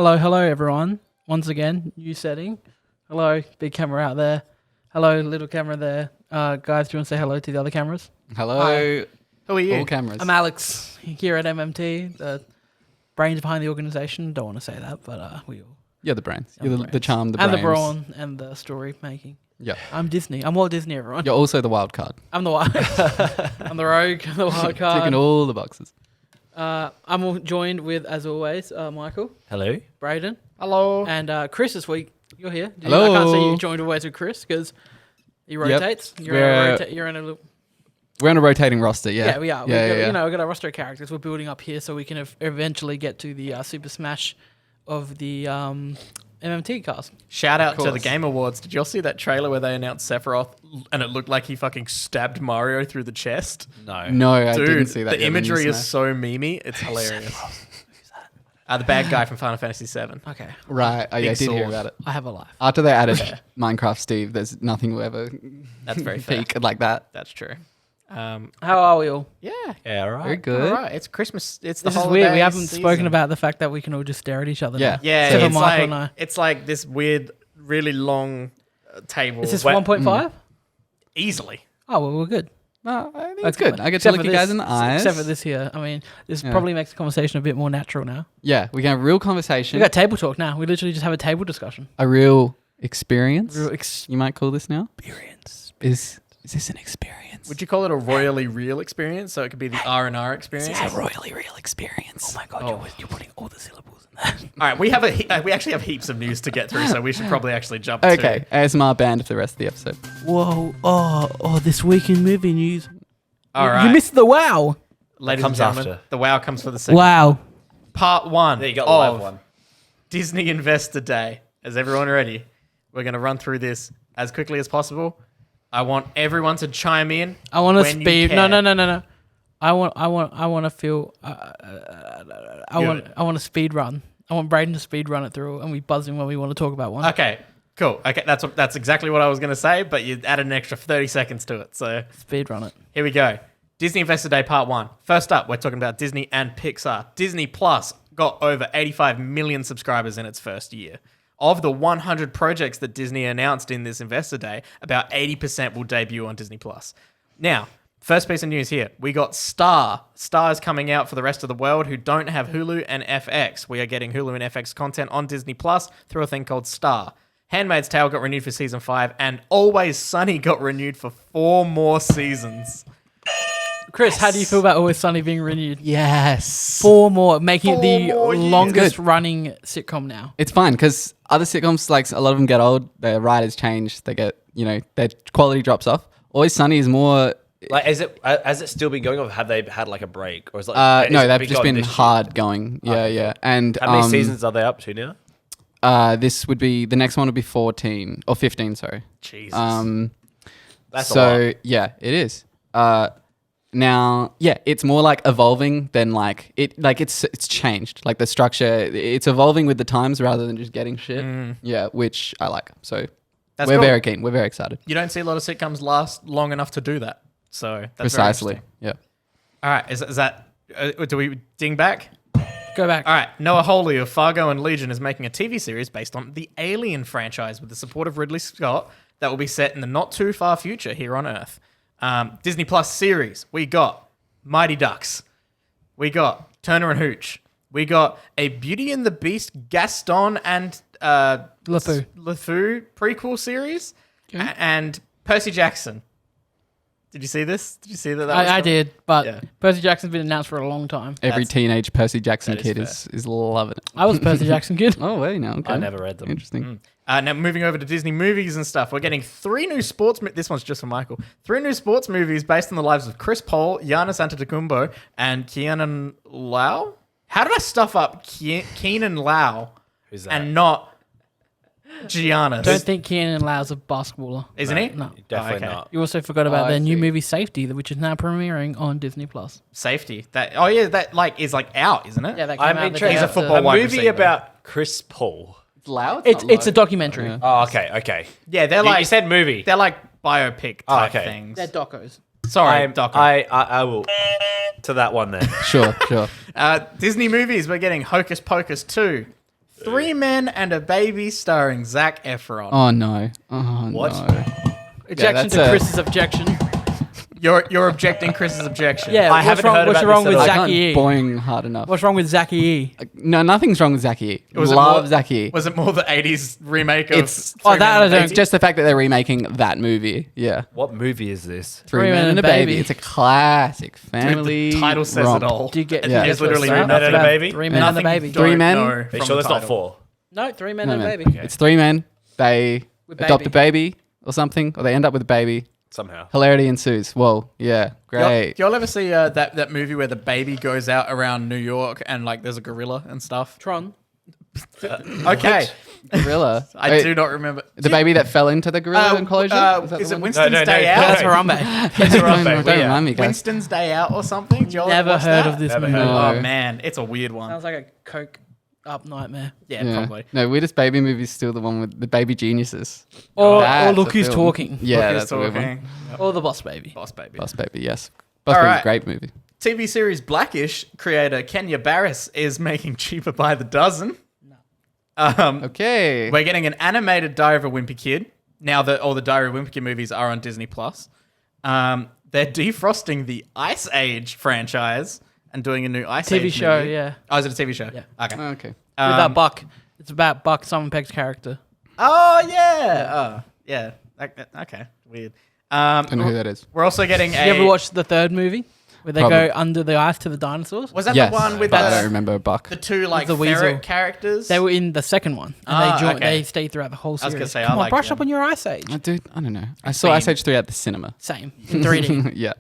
Hello, everyone. Once again, new setting. Hello, big camera out there. Hello, little camera there. Guys, do you want to say hello to the other cameras? Hello. Hi. Who are you? All cameras. I'm Alex, here at MMT, the brains behind the organisation. Don't want to say that, but we all. You're the brains. I'm You're the charm, the and brains. the brawn, and the story making. Yeah. I'm Disney. I'm Walt Disney, everyone. You're also the wild card. I'm the wild. I'm the rogue. I'm the wild card. Ticking all the boxes. I'm joined with, as always, Michael. Hello. Braden. Hello. And Chris this week. You're here. Hello. I can't say you joined always with Chris because he rotates. Yep. You're in a loop. We're on a rotating roster, yeah. Yeah, we are. Yeah, You know, we've got a roster of characters we're building up here so we can eventually get to the Super Smash of the MMT cast. Shout out to the course. Game Awards. Did y'all see that trailer where they announced Sephiroth and it looked like he fucking stabbed Mario through the chest? No. No, I Dude, didn't see that. the yet when you imagery is smashed. so memey. It's hilarious. The bad guy from Final Fantasy VII. Okay. Right. Oh, yeah, I Big did hear sword. about it. I have a life. After they added Minecraft Steve, there's nothing will ever That's very fair. peak like that. That's true. How are we all? Yeah. Yeah, all right. Very good. All right. It's Christmas. It's the This is holiday weird. We haven't season. spoken about the fact that we can all just stare at each other. Yeah. now. Yeah. Except for It's Michael like, and I. it's like this weird, really long table. Is this Wait. 1.5? Easily. Oh, well, we're good. No, I think it's Okay. good. I get to Except look for you guys this- in the eyes. Except for this here. I mean, this Yeah. probably makes the conversation a bit more natural now. Yeah, we can have real conversation. We got table talk now. We literally just have a table discussion. A real experience. Real You might call this now. experience. Is this an experience? Would you call it a royally real experience? So it could be the R&R experience? royally real experience? Oh my god, you're putting all the syllables in that. All right, we actually have heaps of news to get through, so we should probably actually jump Okay, ASMR banned for the rest of the episode. Whoa! Oh! This week in movie news. All right. You missed the wow. Ladies comes and gentlemen, after. the WoW comes for the second. Wow. Part one There you got the live of one. Disney Investor Day. Is everyone ready? We're going to run through this as quickly as possible. I want everyone to chime in. I want to when you speed. No. care. I want to feel. I want to speed run. I want Braden to speed run it through, and we buzz in when we want to talk about one. Okay, cool. Okay, that's exactly what I was going to say, but you added an extra 30 seconds to it. So Speed run it. here we go. Disney Investor Day Part 1. First up, we're talking about Disney and Pixar. Disney Plus got over 85 million subscribers in its first year. Of the 100 projects that Disney announced in this Investor Day, about 80% will debut on Disney Plus. Now, first piece of news here. We got Star. Star is coming out for the rest of the world who don't have Hulu and FX. We are getting Hulu and FX content on Disney Plus through a thing called Star. Handmaid's Tale got renewed for season 5, and Always Sunny got renewed for 4 more seasons. Chris, how do you feel about Always Sunny being renewed? Yes. 4 more, making it the more years. longest Good. running sitcom now. It's fine because other sitcoms, like a lot of them get old, their writers change, they get, their quality drops off. Always Sunny is more, Like, has it still been going, or have they had like a break, or is it like no, it's they've just going been this year? hard going. Yeah, Okay, yeah. And How many seasons are they up to now? this would be, the next one would be 14 or 15, sorry. Jesus. That's a So lot. yeah, it is. Now, yeah, it's more like evolving than it's changed. Like the structure, it's evolving with the times rather than just getting shit. Yeah, which I like. So That's we're cool. very keen. We're very excited. You don't see a lot of sitcoms last long enough to do that. So that's Precisely. Very Yeah. All right, is that do we ding back? Go back. All right, Noah Hawley of Fargo and Legion is making a TV series based on the Alien franchise with the support of Ridley Scott that will be set in the not too far future here on Earth. Disney Plus series, we got Mighty Ducks, we got Turner and Hooch, we got a Beauty and the Beast Gaston and LeFou prequel series, Okay. and Percy Jackson. Did you see this? Did you see that? I did, but Yeah. Percy Jackson's been announced for a long time. Every That's- teenage Percy Jackson that is kid fair. is loving it. I was a Percy Jackson kid. Oh, wait, no. Okay. I never read them. Interesting. Now moving over to Disney movies and stuff, we're getting 3 new sports. This one's just for Michael. 3 new sports movies based on the lives of Chris Paul, Giannis Antetokounmpo, and Keenan Lau. How did I stuff up Keenan Lau Who's that? and not Giannis? Don't think Keanu Lau's a basketballer. Isn't he? No. Definitely okay. not. You also forgot about I their new see. movie Safety, which is now premiering on Disney Plus. Safety. That is out, isn't it? Yeah, that came I'm out the interested. day He's a after. football A wide movie receiver. about Chris Paul. It's loud? It's a documentary. Yeah. Oh, okay. Yeah, they're You like said movie. they're like biopic type okay. things. They're docos. Sorry, Doc. I will to that one then. Sure. Disney movies, we're getting Hocus Pocus 2, Three Men and a Baby starring Zac Efron. Oh no. Oh What? no. Objection that's to a- Chris's objection. You're objecting Chris's objection. Yeah, I haven't heard what's about wrong this with at all. I can't Zachy E? boing hard enough. What's wrong with Zachy E? No, nothing's wrong with Zachy. Was it Love more- Zachy. Was it more the 80s remake of It's- Three Oh, Men that and a I don't- Baby? It's just the fact that they're remaking that movie. Yeah. What movie is this? Three Men and a Baby. It's a classic Dude, family the title says romp. it all. Do you get? Yeah. It is literally Three written Men and a up. Baby? Three Men and a Nothing Baby. don't Three men? know Are you from sure the there's not title. 4? No, Three Men No, and a man. Baby. It's three men. They With adopt a baby. baby or something, or they end up with a baby. Somehow. Hilarity ensues. Whoa, yeah, great. Y'all ever see that movie where the baby goes out around New York and like there's a gorilla and stuff? Tron. Okay, Gorilla. I Wait, do not remember. The baby that fell into the gorilla enclosure. Is the it one? Winston's No, Day no, Out? no. That's Harambe. Don't Yeah. remind me, guys. Winston's Day Out or something? Do y'all Never watch heard that? of this Never movie. heard. Oh man, it's a weird one. Sounds like a coke up nightmare. Yeah, Yeah. probably. No, weirdest baby movie is still the one with the baby geniuses. Or That's Look a Who's film. Talking. Yeah, Look who's that's a weird one. talking. Or The Boss Baby. Boss Baby. Boss Baby, yes. Boss All Baby's right. a great movie. TV series Blackish creator Kenya Barris is making Cheaper by the Dozen. Okay. We're getting an animated Diary of a Wimpy Kid. Now that all the Diary of a Wimpy Kid movies are on Disney Plus. They're defrosting the Ice Age franchise and doing a new Ice TV Age show, movie. yeah. Oh, is it a TV show? Yeah. Okay. Okay. With that Buck. It's about Buck, Simon Pegg's character. Oh, yeah. Oh, yeah. Okay. Weird. Don't know who that is. We're also getting a... You ever watched the third movie? Where they Probably. go under the ice to the dinosaurs? Was that Yes, the one with but I don't remember Buck. the two like The ferret weasel. characters? They were in the second one. And Ah, they okay. they stayed throughout the whole was series. gonna say, I Come on, like brush them. up on your Ice Age. Dude, I don't know. I saw been- Ice Age 3 at the cinema. Same. In 3D. Yeah.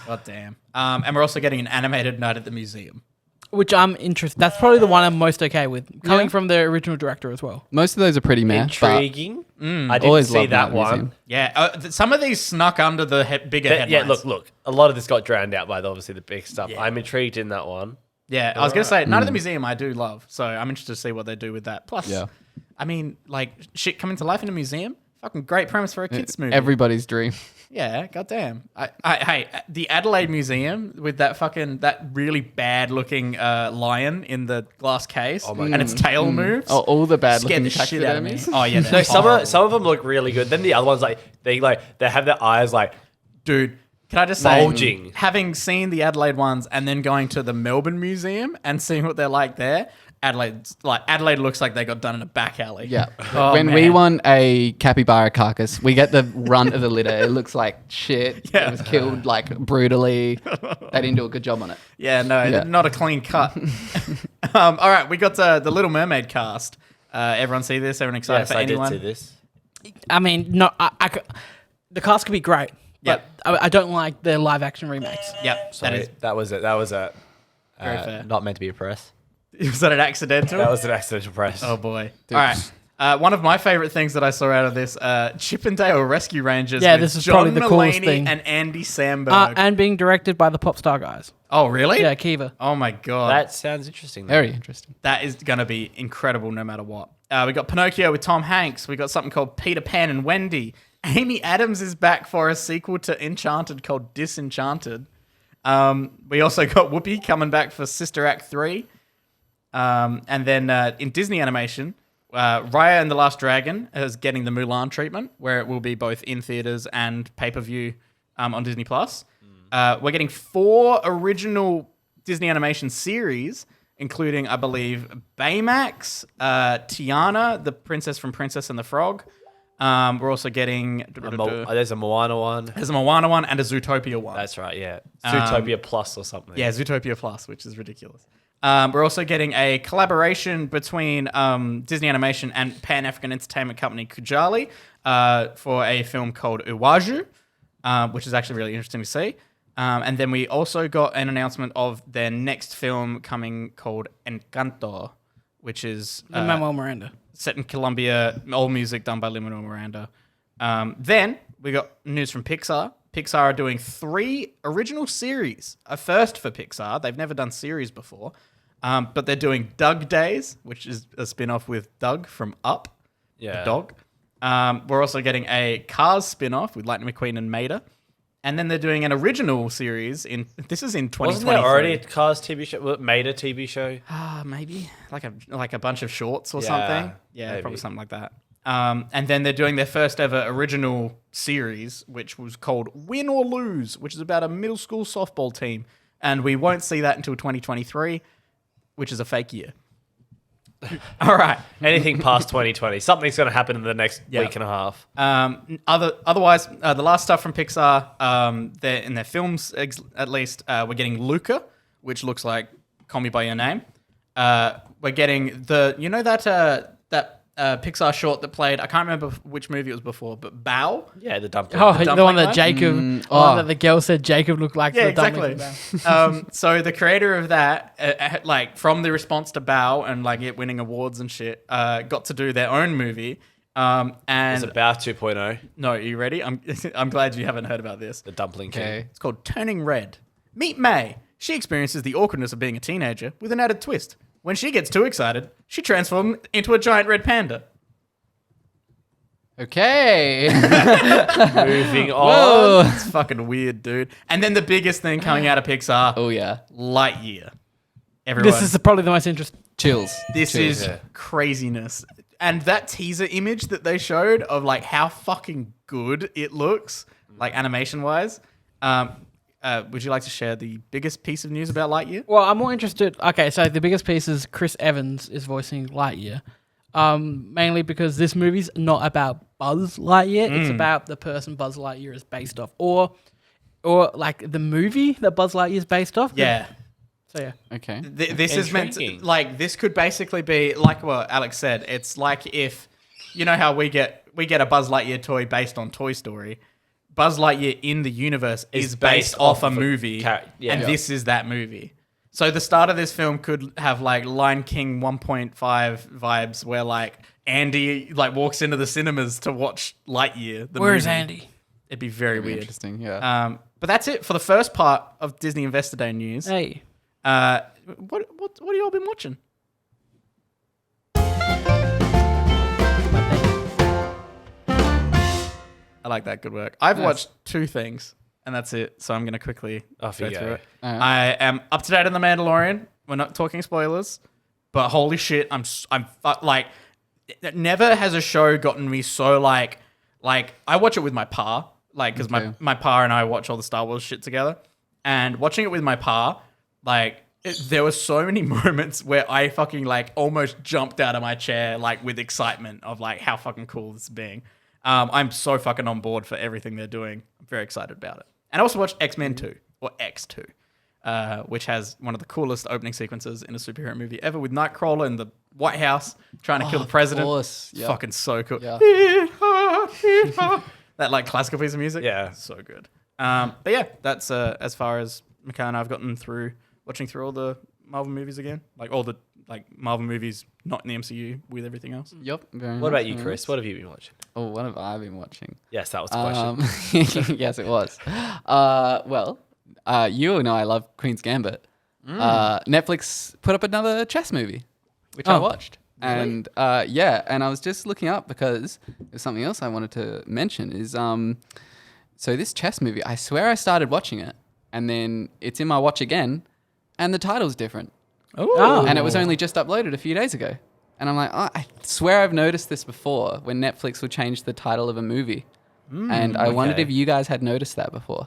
God damn. And we're also getting an animated Night at the Museum. Which I'm interested. That's probably the one I'm most okay with. Coming Yeah. from the original director as well. Most of those are pretty meh. Intriguing. I didn't Always see loved that that one. museum. Yeah, some of these snuck under the bigger headlines. Yeah, look. A lot of this got drowned out by obviously the big stuff. Yeah. I'm intrigued in that one. Yeah, I was going to say, Night at the Museum I do love, so I'm interested to see what they do with that. Plus, Yeah. I mean, like, shit coming to life in a museum? Fucking great premise for a kids movie. Everybody's dream. Yeah, goddamn. Hey, the Adelaide Museum with that really bad looking lion in the glass case and its tail moves. Oh, all the bad scared looking the shit out of me. taxidermies. Oh yeah, No, they're horrible. some of them look really good. Then the other ones they have their eyes like Dude, can I just say, bulging. having seen the Adelaide ones and then going to the Melbourne Museum and seeing what they're like there, Adelaide looks like they got done in a back alley. Yeah. Oh, when we man. want a capybara carcass, we get the runt of the litter. It looks like shit. Yeah. It was killed like brutally. They didn't do a good job on it. Yeah, no, Yeah. not a clean cut. All right, we got the Little Mermaid cast. Everyone see this? Everyone excited yes, for I anyone? did see this. I mean, no, the cast could be great. But I don't like the live action remakes. Yep, Sorry, that was it. That was a Very fair. not meant to be a press. Was that an accidental? That was an accidental press. Oh boy! All right. One of my favorite things that I saw out of this, Chippendale Rescue Rangers. Yeah, with this is John probably the coolest Mulaney thing. and Andy Samberg. And being directed by the pop star guys. Oh really? Yeah, Kiva. Oh my god. That sounds interesting. though. Very interesting. That is going to be incredible no matter what. We got Pinocchio with Tom Hanks. We got something called Peter Pan and Wendy. Amy Adams is back for a sequel to Enchanted called Disenchanted. We also got Whoopi coming back for Sister Act 3. And then in Disney animation, Raya and the Last Dragon is getting the Mulan treatment, where it will be both in theaters and pay-per-view on Disney+. We're getting 4 original Disney animation series, including, I believe, Baymax, Tiana, the princess from Princess and the Frog. We're also getting... There's a Moana one. There's a Moana one and a Zootopia one. That's right. Yeah, Zootopia Plus or something. Yeah, Zootopia Plus, which is ridiculous. We're also getting a collaboration between Disney Animation and Pan-African entertainment company Kujali for a film called Uwaju, which is actually really interesting to see. And then we also got an announcement of their next film coming called Encanto, which is Manuel Miranda. set in Colombia, all music done by Lin-Manuel Miranda. Then we got news from Pixar. Pixar are doing 3 original series, a first for Pixar. They've never done series before, but they're doing Doug Days, which is a spin-off with Doug from Up, Yeah. the dog. We're also getting a Cars spin-off with Lightning McQueen and Mater. And then they're doing an original series this is in 2023. Wasn't there already a Cars TV show? Made a TV show? Maybe like a bunch of shorts or Yeah, something. Yeah, maybe. probably something like that. And then they're doing their first ever original series, which was called Win or Lose, which is about a middle school softball team. And we won't see that until 2023, which is a fake year. All right. Anything past 2020. Something's going to happen in the next week and a half. Otherwise, the last stuff from Pixar, they're in their films, at least, we're getting Luca, which looks like Call Me by Your Name. We're getting that Pixar short that played. I can't remember which movie it was before, but Bao. Yeah, the dumpling. Oh, The the dumpling one that one? Jacob, that the girl said Jacob looked like. Yeah, the dumpling exactly. from Bao. So the creator of that, like from the response to Bao and like it winning awards and shit, got to do their own movie. And It's about 2.0. no, are you ready? I'm glad you haven't heard about this. The dumpling king. Okay. It's called Turning Red. Meet May. She experiences the awkwardness of being a teenager with an added twist. When she gets too excited, she transforms into a giant red panda. Okay. Moving Whoa. on. It's fucking weird, dude. And then the biggest thing coming out of Pixar, Oh yeah. Lightyear. Everyone, This is probably the most interesting. Chills. this Chills. is yeah. craziness. And that teaser image that they showed of like how fucking good it looks, like animation wise. Would you like to share the biggest piece of news about Lightyear? Well, I'm more interested. Okay, so the biggest piece is Chris Evans is voicing Lightyear. Mainly because this movie's not about Buzz Lightyear. It's about the person Buzz Lightyear is based off. Or like the movie that Buzz Lightyear is based off. Yeah. So yeah. Okay. This is meant to, Intriguing. like, this could basically be like what Alex said. It's like if, you know how we get a Buzz Lightyear toy based on Toy Story. Buzz Lightyear in the universe is based off a movie, yeah. and this is that movie. So the start of this film could have like Lion King 1.5 vibes, where like Andy like walks into the cinemas to watch Lightyear. The Where's movie. Andy? It'd be very Very weird. interesting. Yeah. But that's it for the first part of Disney Investor Day news. Hey. What have you all been watching? I like that. Good work. I've Nice. watched two things, and that's it. So I'm going to quickly Off go you go. through it. Alright. I am up to date on The Mandalorian. We're not talking spoilers, but holy shit, like, never has a show gotten me so like I watch it with my pa, like, because Okay. my pa and I watch all the Star Wars shit together, and watching it with my pa, like, there were so many moments where I fucking like almost jumped out of my chair, like with excitement of like how fucking cool this is being. I'm so fucking on board for everything they're doing. I'm very excited about it. And I also watched X-Men 2 or X2, which has one of the coolest opening sequences in a superhero movie ever, with Nightcrawler in the White House trying to kill the president. course. It's Yeah. fucking so cool. Yeah. That like classical piece of music. Yeah. So good. But yeah, that's as far as Mikhail and I've gotten through watching through all the Marvel movies again. Like all the like Marvel movies not in the MCU with everything else. Yep. Very What nice, about you, very Chris? nice. What have you been watching? Oh, what have I been watching? Yes, that was the question. Yes, it was. Well, you all know I love Queen's Gambit. Netflix put up another chess movie, which I Oh, watched. And yeah, and I was just looking up because there's something else I wanted to mention is so this chess movie, I swear I started watching it and then it's in my watch again and the title's different. Oh. And it was only just uploaded a few days ago. And I'm like, oh, I swear I've noticed this before when Netflix will change the title of a movie. And I wondered okay. if you guys had noticed that before.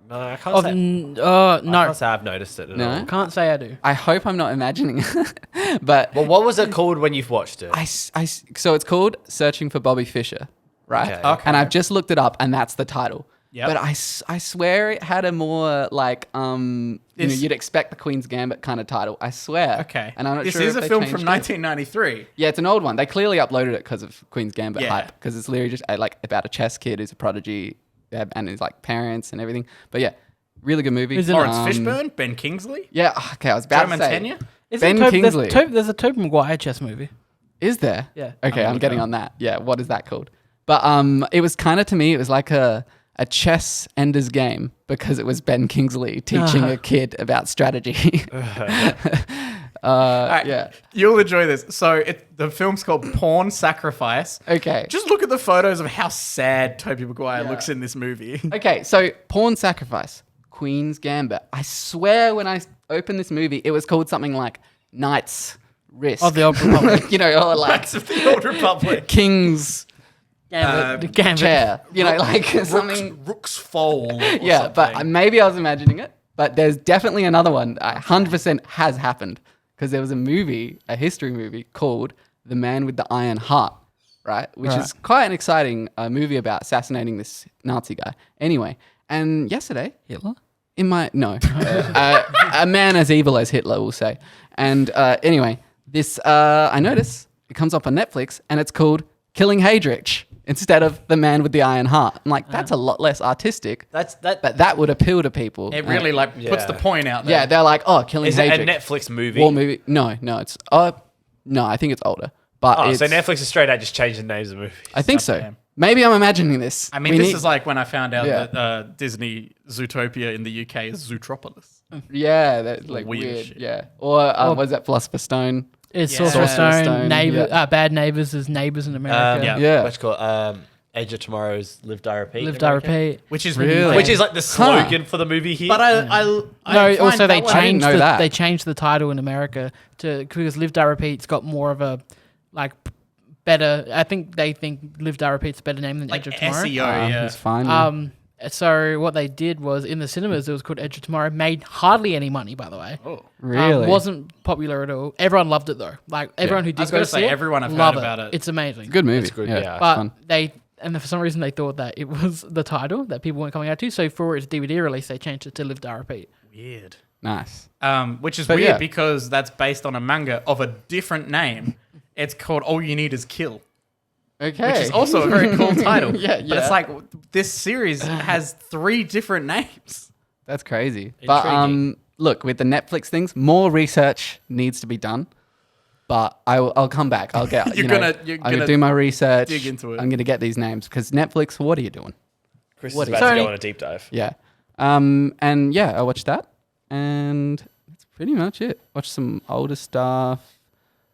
No, I can't Of, say. no. I can't say I've noticed it at No? all. Can't say I do. I hope I'm not imagining it. But Well, what was it called when you've watched it? so it's called Searching for Bobby Fischer, right? Okay. And I've just looked it up and that's the title. Yep. But I swear it had a more like, you'd expect the Queen's Gambit kind of title. I swear. Okay. And I'm not this sure is if a they film changed from it. 1993. Yeah, it's an old one. They clearly uploaded it because of Queen's Gambit Yeah. hype. Because it's literally just like about a chess kid who's a prodigy and his like parents and everything. But yeah, really good movie. Is it- Lawrence Um, Fishburne, Ben Kingsley, Yeah, okay, I was about Joe to say. Mantegna. Is Ben it Kingsley. There's a Tobey Maguire chess movie. Is there? Yeah. Okay, I'm getting on that. Yeah, what is that called? But it was kind of, to me, it was like a chess ender's game because it was Ben Kingsley teaching a kid about strategy. Alright, Yeah. You'll enjoy this. So the film's called Porn Sacrifice. Okay. Just look at the photos of how sad Tobey Maguire looks in this movie. Okay, so Porn Sacrifice, Queen's Gambit. I swear when I opened this movie, it was called something like Knight's Risk. Of the Old Republic. You know, or like That's of the Old Republic. King's Gambit. Gambit. Chair. You know, like something. Rook's Fall. or Yeah, but something. maybe I was imagining it. But there's definitely another one. 100% has happened because there was a movie, a history movie called The Man with the Iron Heart, right? Which is quite an exciting movie about assassinating this Nazi guy. Anyway, and yesterday, Hitler? a man as evil as Hitler, we'll say. And anyway, this I notice it comes up on Netflix and it's called Killing Heydrich instead of The Man with the Iron Heart. I'm like, that's a lot less artistic. But But that would appeal to people. It really puts Yeah. the point out there. Yeah, they're like, oh, Killing is it Heydrich. a Netflix movie? War movie? No, it's no, I think it's older. But Oh, it's, so Netflix is straight out just changing the names of movies. I think so. Damn. Maybe I'm imagining this. I mean, We this need- is like when I found out Yeah. that Disney Zootopia in the UK is Zootropolis. yeah, that's like Weird weird. shit. Yeah, or was that Philosopher's Stone? It's Yeah. Sorcerer's Sorcerer's Stone. Stone, Neighbor, yeah. Bad Neighbors is Neighbors in America. Yeah. What's it called? Edge of Tomorrow's Live, Die, Repeat. Live, in Die, America? Repeat. Which is Really? Which is like the slogan for the movie here. But I No, find also they that one- changed know that. they changed the title in America to because Live Die Repeat's got more of a like better. I think they think Live Die Repeat's a better name than like Edge of Tomorrow. SEO. Yeah. It's fine. yeah. So what they did was in the cinemas it was called Edge of Tomorrow. Made hardly any money, by the way. Oh. Really? Wasn't popular at all. Everyone loved it though. Like everyone who I did was go gonna to say, see it, everyone I've heard love about it. It's amazing. Good movie. It's good, Yeah, yeah. it's But fun. for some reason they thought that it was the title that people weren't coming out to. So for its DVD release, they changed it to Live Die Repeat. Weird. Nice. Which is But weird yeah. because that's based on a manga of a different name. It's called All You Need Is Kill, Okay. which is also a very cool title. Yeah, But yeah. it's like this series has 3 different names. That's crazy. But Intriguing. look, with the Netflix things, more research needs to be done. But I'll come back. I'll get. You're I'm gonna gonna do my research. dig into it. I'm gonna get these names because Netflix. What are you doing? Chris What is is- about to Sorry. go on a deep dive. Yeah. And yeah, I watched that, and that's pretty much it. Watch some older stuff.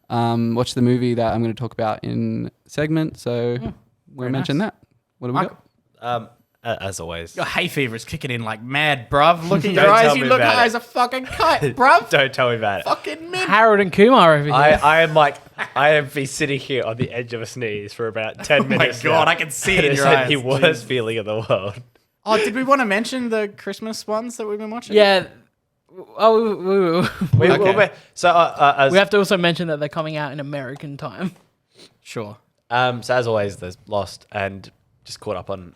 Watch the movie that I'm going to talk about in segment. So we'll very mention nice. that. What do we Michael. got? As always. Your hay fever is kicking in like mad, bruv. Look at your Don't eyes. tell You me look about high it. as a fucking kite, bruv. Don't tell me about it. Fucking mint. Harold and Kumar over here. I am like, I have been sitting here on the edge of a sneeze for about 10 Oh my minutes. God, now. I can see And it in it's your like eyes. the worst Jeez. feeling in the world. Oh, did we want to mention the Christmas ones that we've been watching? yeah. Oh, So, as, we have to also mention that they're coming out in American time. Sure. so as always, there's Lost and just caught up on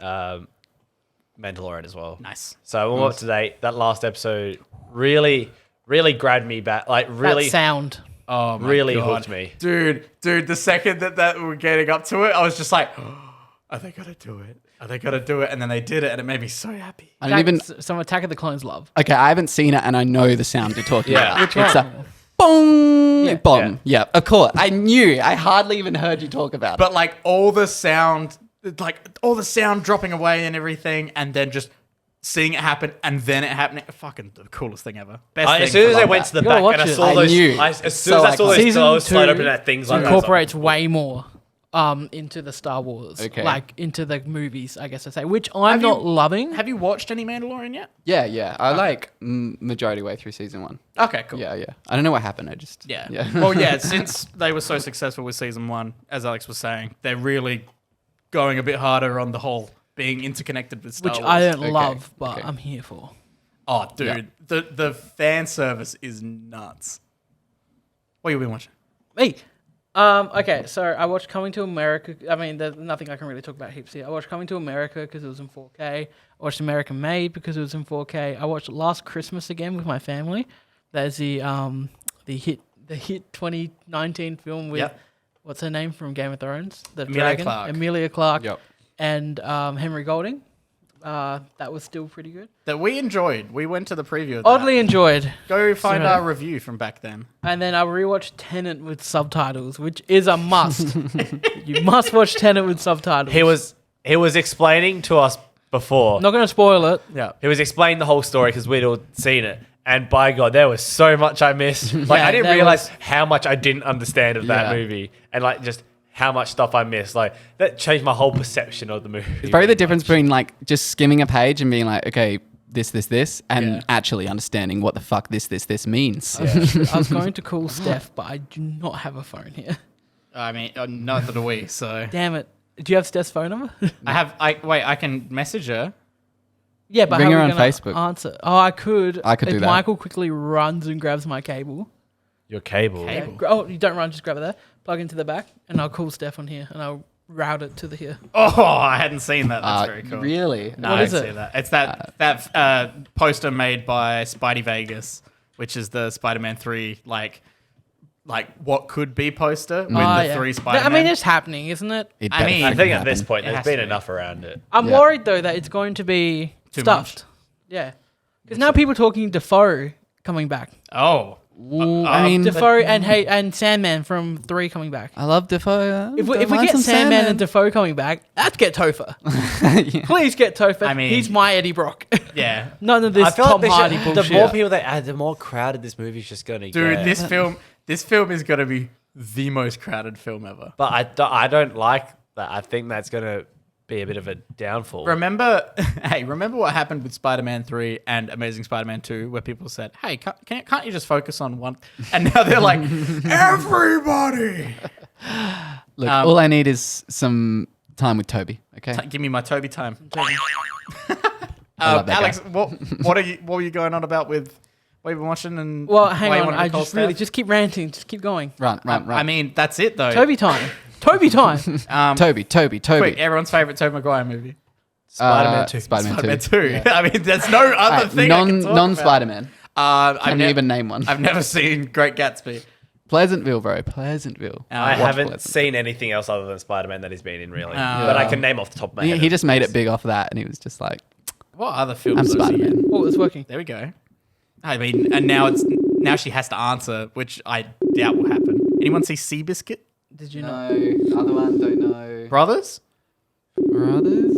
Mandalorian as well. Nice. So we're up to date. That last episode really grabbed me back. Like really, That sound. Oh my really God. hooked me. Dude, the second that we're getting up to it, I was just like, are they gonna do it? Are they gonna do it? And then they did it, and it made me so happy. I don't even. Some Attack of the Clones love. Okay, I haven't seen it, and I know the sound you're talking Yeah. about. Which It's one? a boom, Yeah. bomb. Yeah, of course. I knew. I hardly even heard you talk about it. But like all the sound dropping away and everything, and then just seeing it happen, and then it happening, fucking the coolest thing ever. Best thing. As soon as I love went that. to the You gotta back watch and I it. saw I those, knew. as It's soon as so I saw those Season doors slide 2 open at things like that, I was like, incorporates way more into the Star Wars, Okay. like into the movies, I guess I say, which I'm Have you- not loving. Have you watched any Mandalorian yet? yeah. I like majority way through season 1. Okay, cool. Yeah. I don't know what happened. I just. Yeah. Yeah. Well, yeah, since they were so successful with season 1, as Alex was saying, they're really going a bit harder on the whole being interconnected with Star Which Wars. I don't Okay, love, but okay. I'm here for. Oh, dude, the fan service is nuts. What have you been watching? Hey, okay, so I watched Coming to America. I mean, there's nothing I can really talk about heaps here. I watched Coming to America because it was in 4K. I watched American Made because it was in 4K. I watched Last Christmas again with my family. There's the hit 2019 film with Yep. what's her name from Game of Thrones? The Emilia dragon, Clarke. Emilia Clarke, Yep. and Henry Golding. That was still pretty good. That we enjoyed. We went to the preview of that. Oddly enjoyed. Go find Sorry. our review from back then. And then I rewatched Tenet with subtitles, which is a must. You must watch Tenet with subtitles. he was explaining to us before. Not going to spoil it. Yeah. He was explaining the whole story because we'd all seen it, And by God, there was so much I missed. Like, Yeah, I didn't there realize how much I didn't understand of that Yeah. movie. And, like, just how much stuff I missed. Like, that changed my whole perception of the movie. It's probably the difference between like just skimming a page and being like, okay, this, and Yeah. actually understanding what the fuck this means. I was going to call Steph, but I do not have a phone here. I mean, neither do we. So Damn it. Do you have Steph's phone number? I can message her. Yeah, but Ring how her are we on gonna Facebook. answer? Oh, I could. I could if do that. Michael quickly runs and grabs my cable. Your cable. Okay. Yeah, oh, you don't run, just grab it there. Plug into the back, and I'll call Steph on here, and I'll route it to the here. Oh, I hadn't seen that. That's very cool. Really? No, What I is didn't it? see that. It's that poster made by Spidey Vegas, which is the Spider-Man 3 like what could be poster with the three Spider-Man. I mean, it's happening, isn't it? It I mean, I definitely think at happened. this point, It there's has to been be. enough around it. I'm Yeah. worried though that it's going to be Too stuffed. Yeah, because now people are talking Defoe coming back. oh, Ooh, I mean, Defoe and Sandman from 3 coming back. I love Defoe. If we get Sandman and Defoe coming back, let's get Topher. Yeah. Please get Topher. I mean- he's my Eddie Brock. yeah. None of this I feel Tom like Hardy the bullshit. more people they add, the more crowded this movie's just going to Dude, get. this film is gonna be the most crowded film ever. But I don't like that. I think that's going to be a bit of a downfall. Remember what happened with Spider-Man 3 and Amazing Spider-Man 2, where people said, "Hey, can't you just focus on one?" And now they're like, "Everybody, Look, all I need is some time with Toby. Okay. give me my Toby time." I love that Alex, guy. what were you going on about with what you've been watching? And Well, why hang you on. wanted to I call just really Steph? just keep ranting. Just keep going. Run. I mean, that's it though. Toby time. Toby time. Toby. Quick, everyone's favorite Tobey Maguire movie. Spider-Man 2. Spider-Man 2. Spider-Man 2. I mean, there's no other Alright, thing. I can talk about. non-Spider-Man. I've Can you even name one? I've never seen Great Gatsby. Pleasantville, bro. Pleasantville. I Watch haven't Pleasant. seen anything else other than Spider-Man that he's been in, really. But I can name off the top of my head. He just made it big off that, and he was just like, What other films? I'm has he Spider-Man. in? Oh, it's working. There we go. I mean, and now she has to answer, which I doubt will happen. Anyone see Seabiscuit? Did you know? No, other one, don't know. Brothers? Brothers?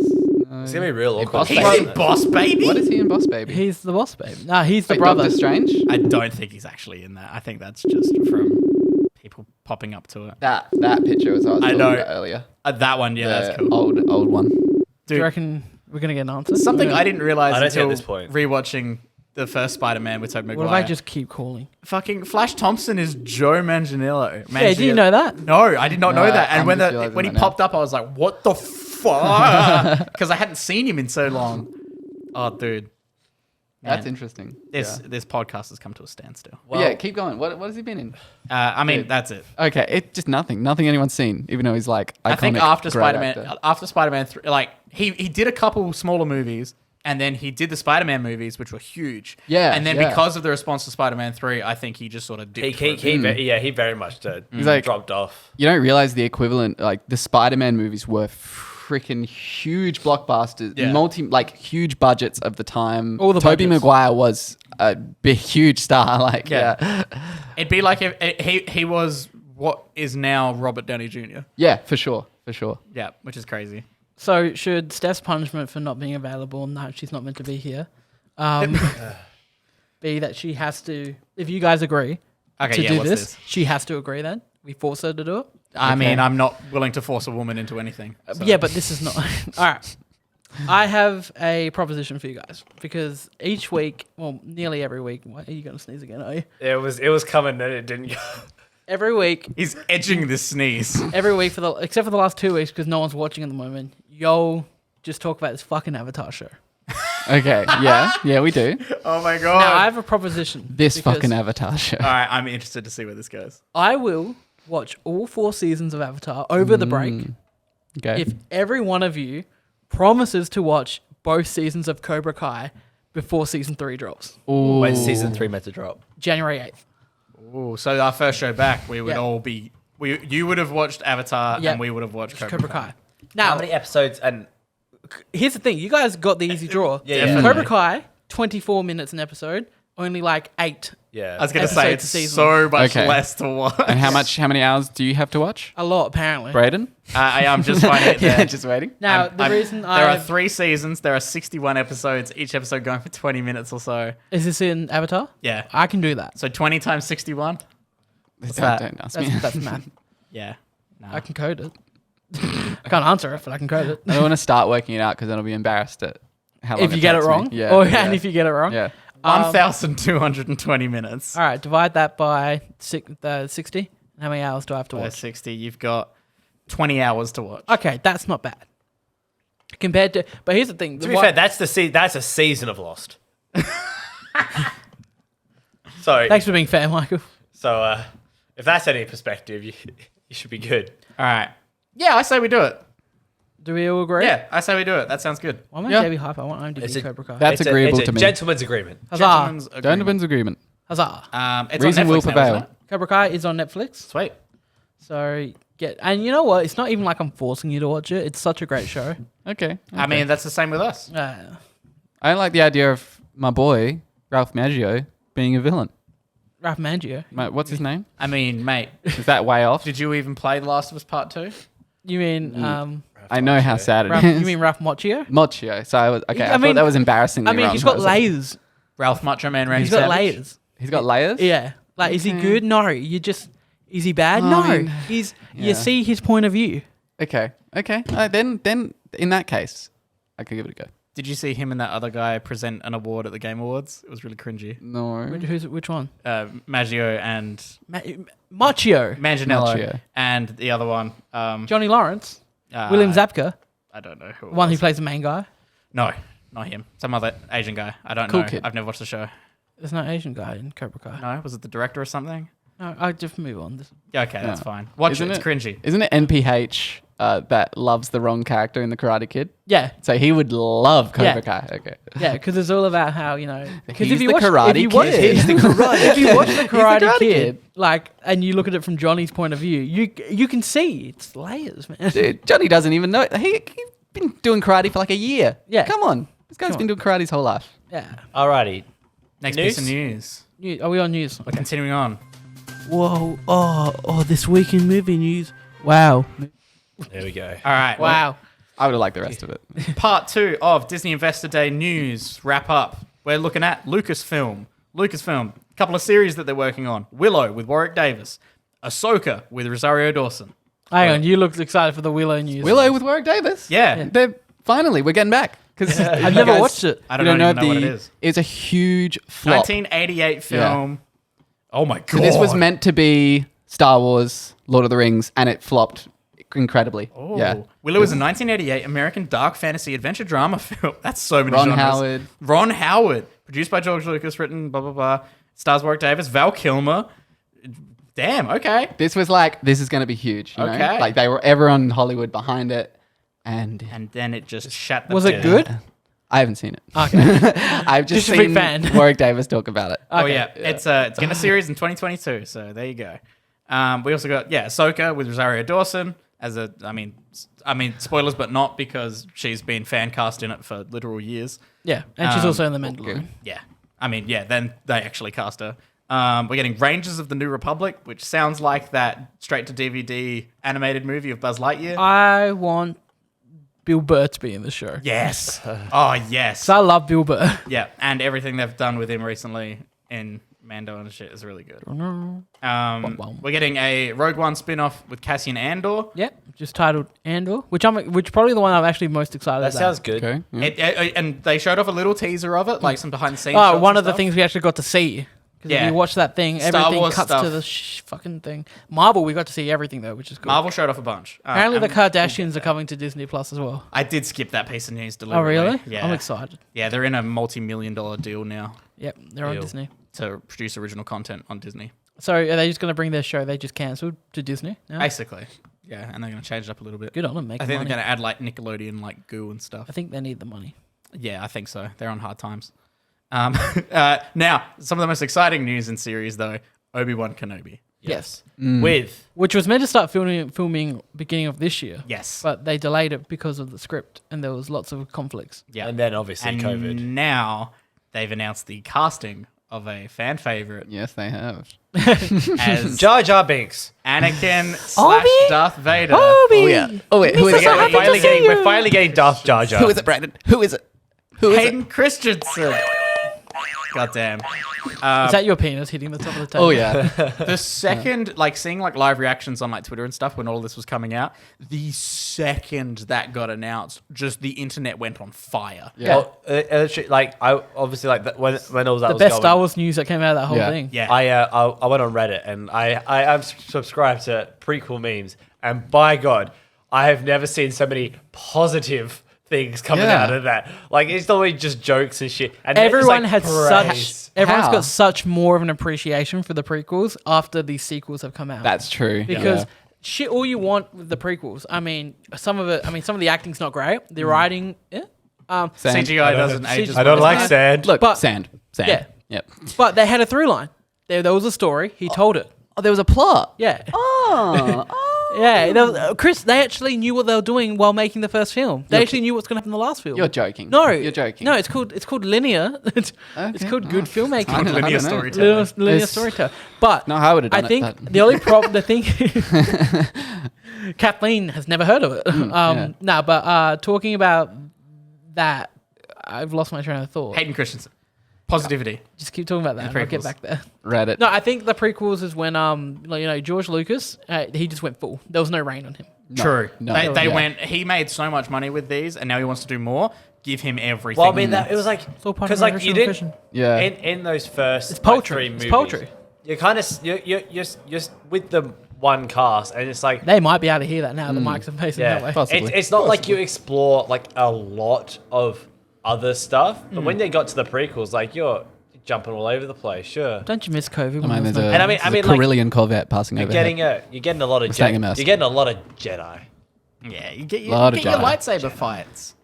No. It's going to be real awkward. Boss He's Baby. in Boss Baby? What is he in Boss Baby? He's the boss, babe. No, he's the Wait, brother. Doctor Strange? I don't think he's actually in that. I think that's just from people popping up to it. That picture was I was talking know. about earlier. That one, yeah, that's The cool. old one. Do you Dude, reckon we're gonna get an answer? something I didn't realize I don't think until at this point. rewatching the first Spider-Man with Tobey What Maguire. if I just keep calling? Fucking Flash Thompson is Joe Manganiello. Yeah, do you know that? No, I did not know No, that. And I'm when just realizing when he that now. popped up, I was like, "What the fuck?" Because I hadn't seen him in so long. Oh, dude, That's Man. interesting. this podcast has come to a standstill. Well, yeah, keep going. What has he been in? I mean, Dude. that's it. Okay, it just nothing anyone's seen, even though he's like I think iconic, after great Spider-Man, actor. after Spider-Man 3, like he did a couple smaller movies, and then he did the Spider-Man movies, which were huge. Yeah, and then yeah. because of the response to Spider-Man 3, I think he just sort of dipped. for a bit. He very much He's like- dropped off. You don't realize the equivalent, like the Spider-Man movies were freaking huge blockbusters, Yeah. huge budgets of the time. All the Tobey budgets. Maguire was a big, huge star. Like, Yeah. It'd be like if he was what is now Robert Downey Jr. yeah, for sure. Yeah, which is crazy. So should Steph's punishment for not being available and that she's not meant to be here be that she has to, if you guys agree Okay, to yeah, do what's this, she has to agree then? We force her to do it? I mean, I'm not willing to force a woman into anything. so- Yeah, but this is not. All right. I have a proposition for you guys because each week, well, nearly every week, why are you going to sneeze again, are you? It was coming and it didn't go. Every week, He's edging this sneeze. except for the last 2 weeks because no one's watching at the moment, y'all just talk about this fucking Avatar show. Okay, yeah, we do. Oh my god! Now, I have a proposition. This because fucking Avatar show. All right, I'm interested to see where this goes. I will watch all 4 seasons of Avatar over the break Okay. if every one of you promises to watch both seasons of Cobra Kai before season 3 drops. Ooh. When's season 3 meant to drop? January 8th. Ooh, so our first show back, we would Yeah. all be. You would have watched Avatar, Yeah. and we would have watched Cobra Kai. Now, How many episodes? And here's the thing. You guys got the easy draw. Yeah, Cobra Kai, 24 minutes an episode, only like 8 Yeah. I was going to say Episode it's to season. so much Okay. less to watch. And how many hours do you have to watch? A lot, apparently. Braden? I am just finding it there. Yeah, just waiting. Now, the reason there are I... 3 seasons. There are 61 episodes. Each episode going for 20 minutes or so. Is this in Avatar? Yeah. I can do that. So 20 times 61. What's Don't- that? Don't ask me. That's math. Yeah. No. I can code it. I can't answer it, but I can code it. I don't want to start working it out because then I'll be embarrassed at how long If you get it takes me. wrong? Yeah. Or, yeah. And if you get it wrong? yeah. 1,220 minutes. All right, divide that by 60. How many hours do I have to By watch? 60, you've got 20 hours to watch. Okay, that's not bad. Compared to... But here's the thing. To be fair, that's a season of Lost. Sorry. Thanks for being fair, Michael. So, if that's any perspective, you should be good. All right. Yeah, I say we do it. Do we all agree? Yeah, I say we do it. That sounds good. Why am I Yeah. JB hype? I want IMDb It's a- Cobra Kai. That's It's agreeable it's to a me. gentleman's agreement. Huzzah. Gentlemen's agreement. Gentleman's agreement. Huzzah. It's Reason on will Netflix now, prevail. isn't it? Cobra Kai is on Netflix. Sweet. So and you know what? It's not even like I'm forcing you to watch it. It's such a great show. Okay. I mean, that's the same with us. I like the idea of my boy, Ralph Maggio, being a villain. Ralph Mangio. What's his name? I mean, mate, Is that way off? did you even play The Last of Us Part 2? You mean I know how sad it Ralph, is. you mean Ralph Macchio? Mochio. So I was okay. I I, mean- thought that was embarrassing. I mean, he's got layers. Ralph Macho Man Randy He's got Savage? layers. He's got layers. Yeah. Like, is he Okay. good? No. Is he bad? I No. mean, You yeah. see his point of view. Okay. Okay. Then in that case, I could give it a go. Did you see him and that other guy present an award at the Game Awards? It was really cringy. No. Which one? Maggio and Macchio. Manganiello Maggio. and the other one. Johnny Lawrence. William Zabka. I don't know who it One who was. plays the main guy. No, not him. Some other Asian guy. I don't Cool know. kid. I've never watched the show. There's no Asian guy in Cobra Kai. No, was it the director or something? No, I just move on. Yeah, okay, that's Yeah. fine. Watch Isn't it. It's cringy. Isn't it NPH that loves the wrong character in the Karate Kid? Yeah. So he would love Cobra Yeah. Kai. Okay. Yeah, because it's all about how, because He's the Karate Kid. He's the Karate If you watch the Karate, Karate Kid, Kid. and you look at it from Johnny's point of view, you can see it's layers, man. Dude, Johnny doesn't even know. He's been doing karate for like a year. Yeah. Come on. This guy's Come been doing karate his whole life. Yeah. Alrighty. Next News? piece of news. Are we on news? We're continuing on. Whoa. Oh, this week in movie news. Wow. There we go. All right. Wow. I would have liked the rest of it. Part 2 of Disney Investor Day news wrap up. We're looking at Lucasfilm. A couple of series that they're working on. Willow with Warwick Davis. Ahsoka with Rosario Dawson. Hang on, you looked excited for the Willow news. Willow with Warwick Davis. Yeah. We're getting back. Because I've never watched it. I don't even know what it is. It's a huge flop. 1988 film. Oh my god. So this was meant to be Star Wars, Lord of the Rings, and it flopped incredibly. Oh. Yeah. Willow is a 1988 American dark fantasy adventure drama film. That's so many Ron genres. Howard. Ron Howard. Produced by George Lucas, written blah, blah, blah. Stars Warwick Davis, Val Kilmer. Damn, okay. This was like, this is going to be huge. You know? Okay. Like everyone in Hollywood behind it. And And then it just shat the Was it bed. good? I haven't seen it. Okay. I've just Just a big seen fan. Warwick Davis talk about it. Oh, Okay. yeah. It's getting a series in 2022, so there you go. We also got, Ahsoka with Rosario Dawson as I mean, spoilers, but not because she's been fan cast in it for literal years. Yeah, and she's also in The Mandalorian. Yeah. Then they actually cast her. We're getting Rangers of the New Republic, which sounds like that straight-to-DVD animated movie of Buzz Lightyear. I want Bill Burr to be in the show. Yes. Oh, yes. So I love Bill Burr. Yeah, and everything they've done with him recently in Mando and shit is really good. We're getting a Rogue One spin-off with Cassian Andor. Yep, just titled Andor, which probably the one I'm actually most excited That about. sounds good. Okay. Yeah. And they showed off a little teaser of it, like some behind-the-scenes Oh, shots one and of the stuff. things we actually got to see. Because Yeah. if you watch that thing, Star everything Wars cuts stuff. to the fucking thing. Marvel, we got to see everything though, which is cool. Marvel showed off a bunch. Apparently, the I'm- Kardashians are coming to Disney Plus as well. I did skip that piece of news Oh, deliberately. really? Yeah. I'm excited. Yeah, they're in a multi-million-dollar deal now Yep, they're on Deal. Disney. to produce original content on Disney. So are they just going to bring their show they just cancelled to Disney now? Basically. Yeah, and they're going to change it up a little bit. Good on them, make I think money. they're going to add like Nickelodeon, like goo and stuff. I think they need the money. Yeah, I think so. They're on hard times. Now, some of the most exciting news in series, though, Obi-Wan Kenobi. Yes. With Which was meant to start filming beginning of this year. Yes. But they delayed it because of the script and there was lots of conflicts. Yeah. and then obviously And COVID. now they've announced the casting of a fan favorite Yes, they have. as Jar Jar Binks. Anakin Obi? / Darth Vader. Oh yeah. Oh wait, who is so it? happy to see you. We're finally getting Darth Jar Jar. Who is it, Brandon? Who is it? Who is it? Hayden Christensen. Goddamn. Is that your penis hitting the top of the table? Oh yeah. The second, like seeing like live reactions on like Twitter and stuff when all this was coming out, the second that got announced, just the internet went on fire. Yeah. Well, like I obviously like that when all that The was best going, Star Wars news that came out of that whole Yeah. thing. Yeah. I went on Reddit and I'm subscribed to prequel memes, and by God, I have never seen so many positive things coming Yeah. out of that. Like it's always just jokes and shit. And then it's Everyone like had praise. everyone's How? got such more of an appreciation for the prequels after these sequels have come out. That's true. because yeah. shit, all you want with the prequels. I mean, some of the acting's not great. The writing, yeah. Sand. CGI doesn't age as I don't well as like that. sand. Look, But- sand. yeah. Yep. But they had a through line. There was a story. He told it. Oh, there was a plot. Yeah. Oh. Yeah, there was, Chris. They actually knew what they were doing while making the first film. They actually knew what's going to happen in the last film. You're joking. No, You're joking. No, it's called linear. It's Okay. called good filmmaking. I don't Linear know. storytelling. Linear It's- storytelling. But No, I would have done I think it. the only problem, the thing, Kathleen has never heard of it. yeah. No, but talking about that, I've lost my train of thought. Hayden Christensen. Positivity. Just keep talking about that. And I'll get prequels. back there. Reddit. No, I think the prequels is when George Lucas, he just went full. There was no rein on him. True. no, They yeah. went. He made so much money with these, and now he wants to do more. Give him everything. Well, I mean, that it was like all part of because my like you original didn't vision. Yeah. in those first It's poetry. three It's movies, poetry. You're kind of you're with the one cast, and it's like They might be able to hear that now. The mics are facing yeah, that way. Possibly. it's not like you explore like a lot of other stuff, but when they got to the prequels, like you're jumping all over the place. Sure, Don't you miss COVID? I mean, there's a, And I mean, there's a like, Carillion Corvette passing you're overhead. getting a lot of staying immersed. You're getting a lot of Jedi. yeah. You get Lot of your Jedi. lightsaber fights.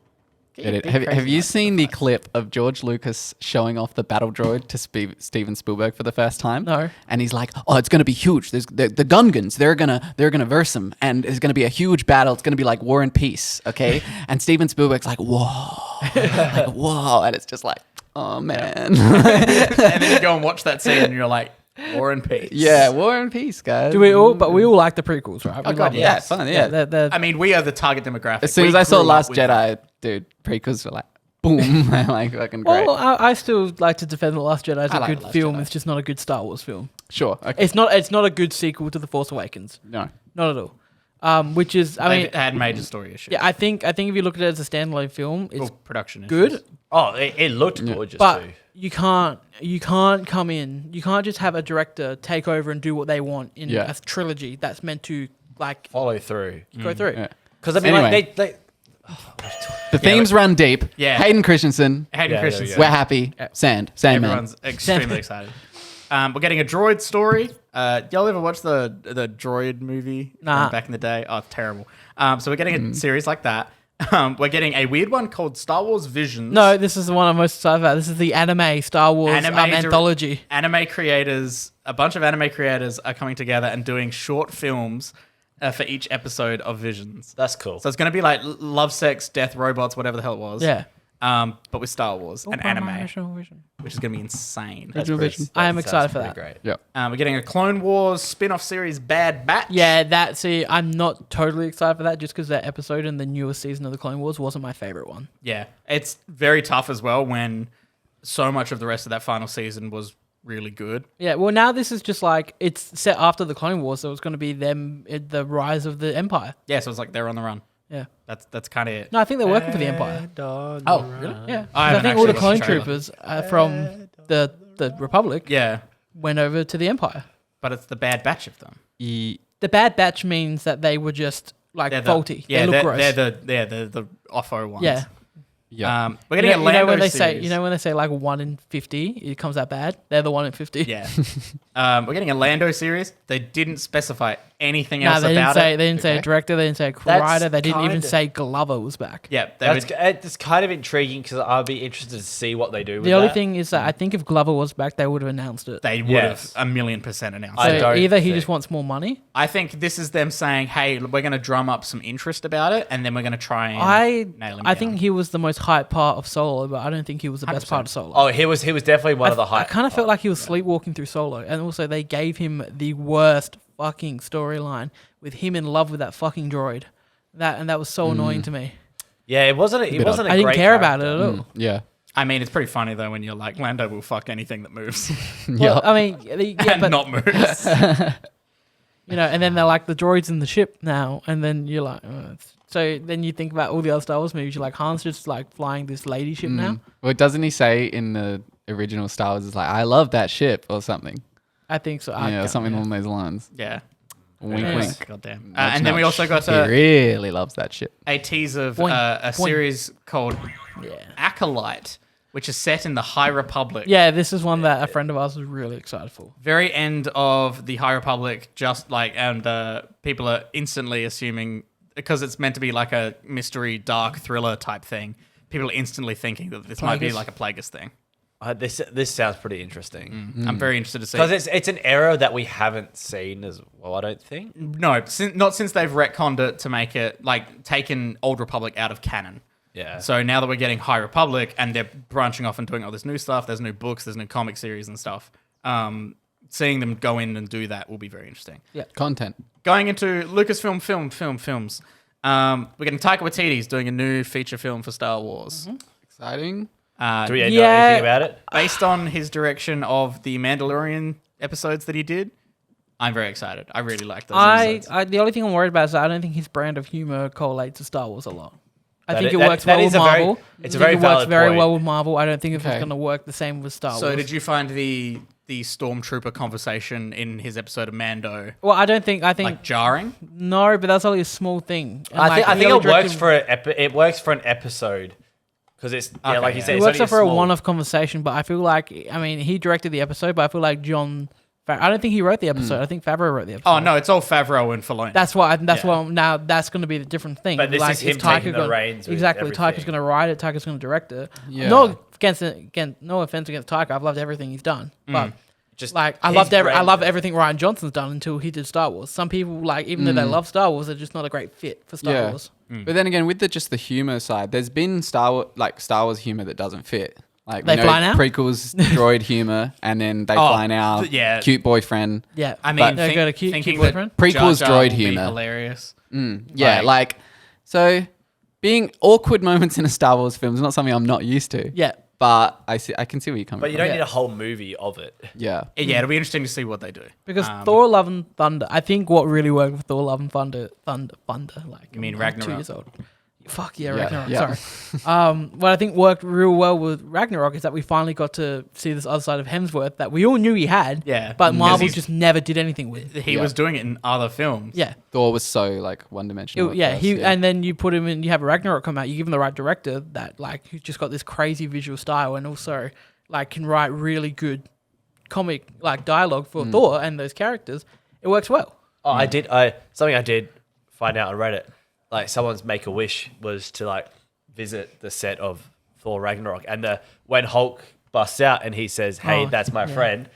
Get it. Have you seen the clip of George Lucas showing off the battle droid to Steven Spielberg for the first time? No. And he's like, "Oh, it's gonna be huge. There's the Gungans. They're gonna verse him, and it's gonna be a huge battle. It's gonna be like War and Peace, okay?" And Steven Spielberg's like, "Whoa, like whoa," and it's just like, "Oh man, And then you go and watch that scene, and you're like, War and Peace. yeah, War and Peace, guys." Do we all? But we all like the prequels, right? We God, love them. yeah. Yeah, fun. Yeah. they're- I mean, we are the target demographic. As soon We as I saw grew up Last with Jedi, dude, prequels were like, boom, like fucking great. well, I still like to defend The Last Jedi as I a like good The Last film. Jedi. It's just not a good Star Wars film. Sure. Okay. It's not a good sequel to The Force Awakens. No. Not at all. Which is, I They've mean, had major story issues. yeah, I think if you look at it as a standalone film, it's Well, production issues. good. Oh, it looked gorgeous But too. you can't come in. You can't just have a director take over and do what they want in Yeah. a trilogy that's meant to like Follow through. go through. Yeah. Because I mean, Anyway. like they The themes run deep. Yeah. Hayden Christensen. Hayden Yeah, there we Christensen. go. We're happy. Sandman. Everyone's extremely excited. We're getting a droid story. Y'all ever watch the droid movie Nah. from back in the day? Oh, terrible. So we're getting a series like that. We're getting a weird one called Star Wars Visions. No, this is the one I'm most excited about. This is the anime Star Wars Anime anthology. Anime creators, a bunch of anime creators are coming together and doing short films for each episode of Visions. that's cool. So it's going to be like love, sex, death, robots, whatever the hell it was. Yeah. But with Star Wars and anime, which is going to be insane. Original Vision. I am That excited sounds for pretty that. Great. Yeah. We're getting a Clone Wars spin-off series, Bad Batch. Yeah, I'm not totally excited for that just because that episode in the newest season of the Clone Wars wasn't my favorite one. Yeah, it's very tough as well when so much of the rest of that final season was really good. Yeah, well now this is just like it's set after the Clone Wars, so it's going to be the rise of the Empire. Yeah, so it's like they're on the run. Yeah. That's kind of it. No, I think they're working for the Empire. Oh, really? Yeah, 'cause I I, haven't think all the actually clone watched the trailer. troopers from the Republic Yeah, went over to the Empire. but it's the Bad Batch of them. Ye- The Bad Batch means that they were just like They're the, faulty. Yeah, they look gross. they're the offo ones. yeah. Yeah. We're getting a you know Lando when they series. say when they say like 1 in 50, it comes out bad. They're the 1 in 50. Yeah. We're getting a Lando series. They didn't specify anything No, else they didn't about say it. they didn't say a Okay. director. They didn't say a That's writer. They didn't even kinda- say Glover was back. Yeah, It's kind of intriguing because I'll be interested to see what they do with The only that. thing is that I think if Glover was back, they would have announced it. they would Yes. have 1,000,000% announced I it. So don't either he think- just wants more money. I think this is them saying, "Hey, we're going to drum up some interest about it, and then we're going to try and nail him I down." think he was the most hyped part of Solo, but I don't think he was the best 100%. part of Solo. Oh, he was definitely one of the I high. kind of felt like he was sleepwalking through Solo, and also they gave him the worst fucking storyline with him in love with that fucking droid. That was so annoying to me. Yeah, it wasn't. It Bit wasn't. A I didn't great care about it character. at all. Yeah. I mean, it's pretty funny though when you're like, Lando will fuck anything that moves Well, I mean, yeah, and but not moves. and then they're like the droids in the ship now, and then you're like, so then you think about all the other Star Wars movies. You're like, Han's just like flying this lady ship now. Well, doesn't he say in the original Star Wars, it's like, I love that ship or something? I think so. Yeah, or something along those lines. yeah. Wink, Yes. wink. Goddamn. Nudge, And then we nudge. also got He really loves that ship. a teaser of Boing, a boing. series called Yeah. Acolyte, which is set in the High Republic. Yeah, this is one that a friend of ours was really excited for. Very end of the High Republic, just like, and people are instantly assuming, because it's meant to be like a mystery, dark thriller type thing, people are instantly thinking that this might be Plagueis. like a Plagueis thing. This sounds pretty interesting I'm very interested to see. because it's an era that we haven't seen as well. I don't think. No, not since they've retconned it to make it, like, taken Old Republic out of canon. Yeah. So now that we're getting High Republic and they're branching off and doing all this new stuff, there's new books, there's new comic series and stuff. Seeing them go in and do that will be very interesting. Content. Going into Lucasfilm films, we're getting Taika Waititi's doing a new feature film for Star Wars. Exciting. Do we know Yeah. anything about it? Based on his direction of the Mandalorian episodes that he did. I'm very excited. I really like those episodes. The only thing I'm worried about is that I don't think his brand of humor correlates to Star Wars a lot. I That think i- it that- works that well is with a very- Marvel. it's a I think very it works valid very point. well with Marvel. I don't think it's Okay. going to work the same with Star So Wars. did you find the Stormtrooper conversation in his episode of Mando Well, I think like jarring? no, but that's only a small thing. And, I think he it only works directed- it works for an episode because it's Okay, like you yeah. said. It it's works only out for a small- one-off conversation, but I feel like he directed the episode, but I feel like I don't think he wrote the episode. I think Favreau wrote the episode. Oh no, it's all Favreau and Filoni. That's why. Yeah. Why now that's going to be the different thing. But this is him taking the gonna, reins with Exactly. Taika's everything. going to write it. Taika's going to direct it. Yeah. No offense against Taika. I've loved everything he's done, but Just like I his loved I brand. love everything Ryan Johnson's done until he did Star Wars. Some people like even though they love Star Wars, they're just not a great fit for Star Yeah. Wars. But then again, with just the humor side, there's been Star Wars humor that doesn't fit. Like They fly now? prequels, droid humor, and then they fly now. yeah. Cute boyfriend. Yeah, I mean, they got a cute thinking boyfriend. that Prequels Jar Jar droid will be humor. hilarious. Yeah, like so being awkward moments in a Star Wars film is not something I'm not used to. Yeah. But I can see where you're coming But you from. don't need a whole movie of it. Yeah. Yeah, it'll be interesting to see what they do. Because Thor: Love and Thunder, I think what really worked with Thor: Love and Thunder, like You mean I'm Ragnarok? 2 years old. Fuck yeah, Yeah, Ragnarok. yeah. Sorry. What I think worked real well with Ragnarok is that we finally got to see this other side of Hemsworth that we all knew he had. Yeah, But because Marvel he's- just never did anything with. He Yeah. was doing it in other films. Yeah. Thor was so like one dimensional. And then you put him in. You have Ragnarok come out. You give him the right director that like who's just got this crazy visual style and also like can write really good comic like dialogue for Thor and those characters. It works well. Oh, something I did find out on Reddit. Like someone's make a wish was to like visit the set of Thor Ragnarok, and when Hulk busts out and he says, "Hey, Oh, that's my yeah. friend,"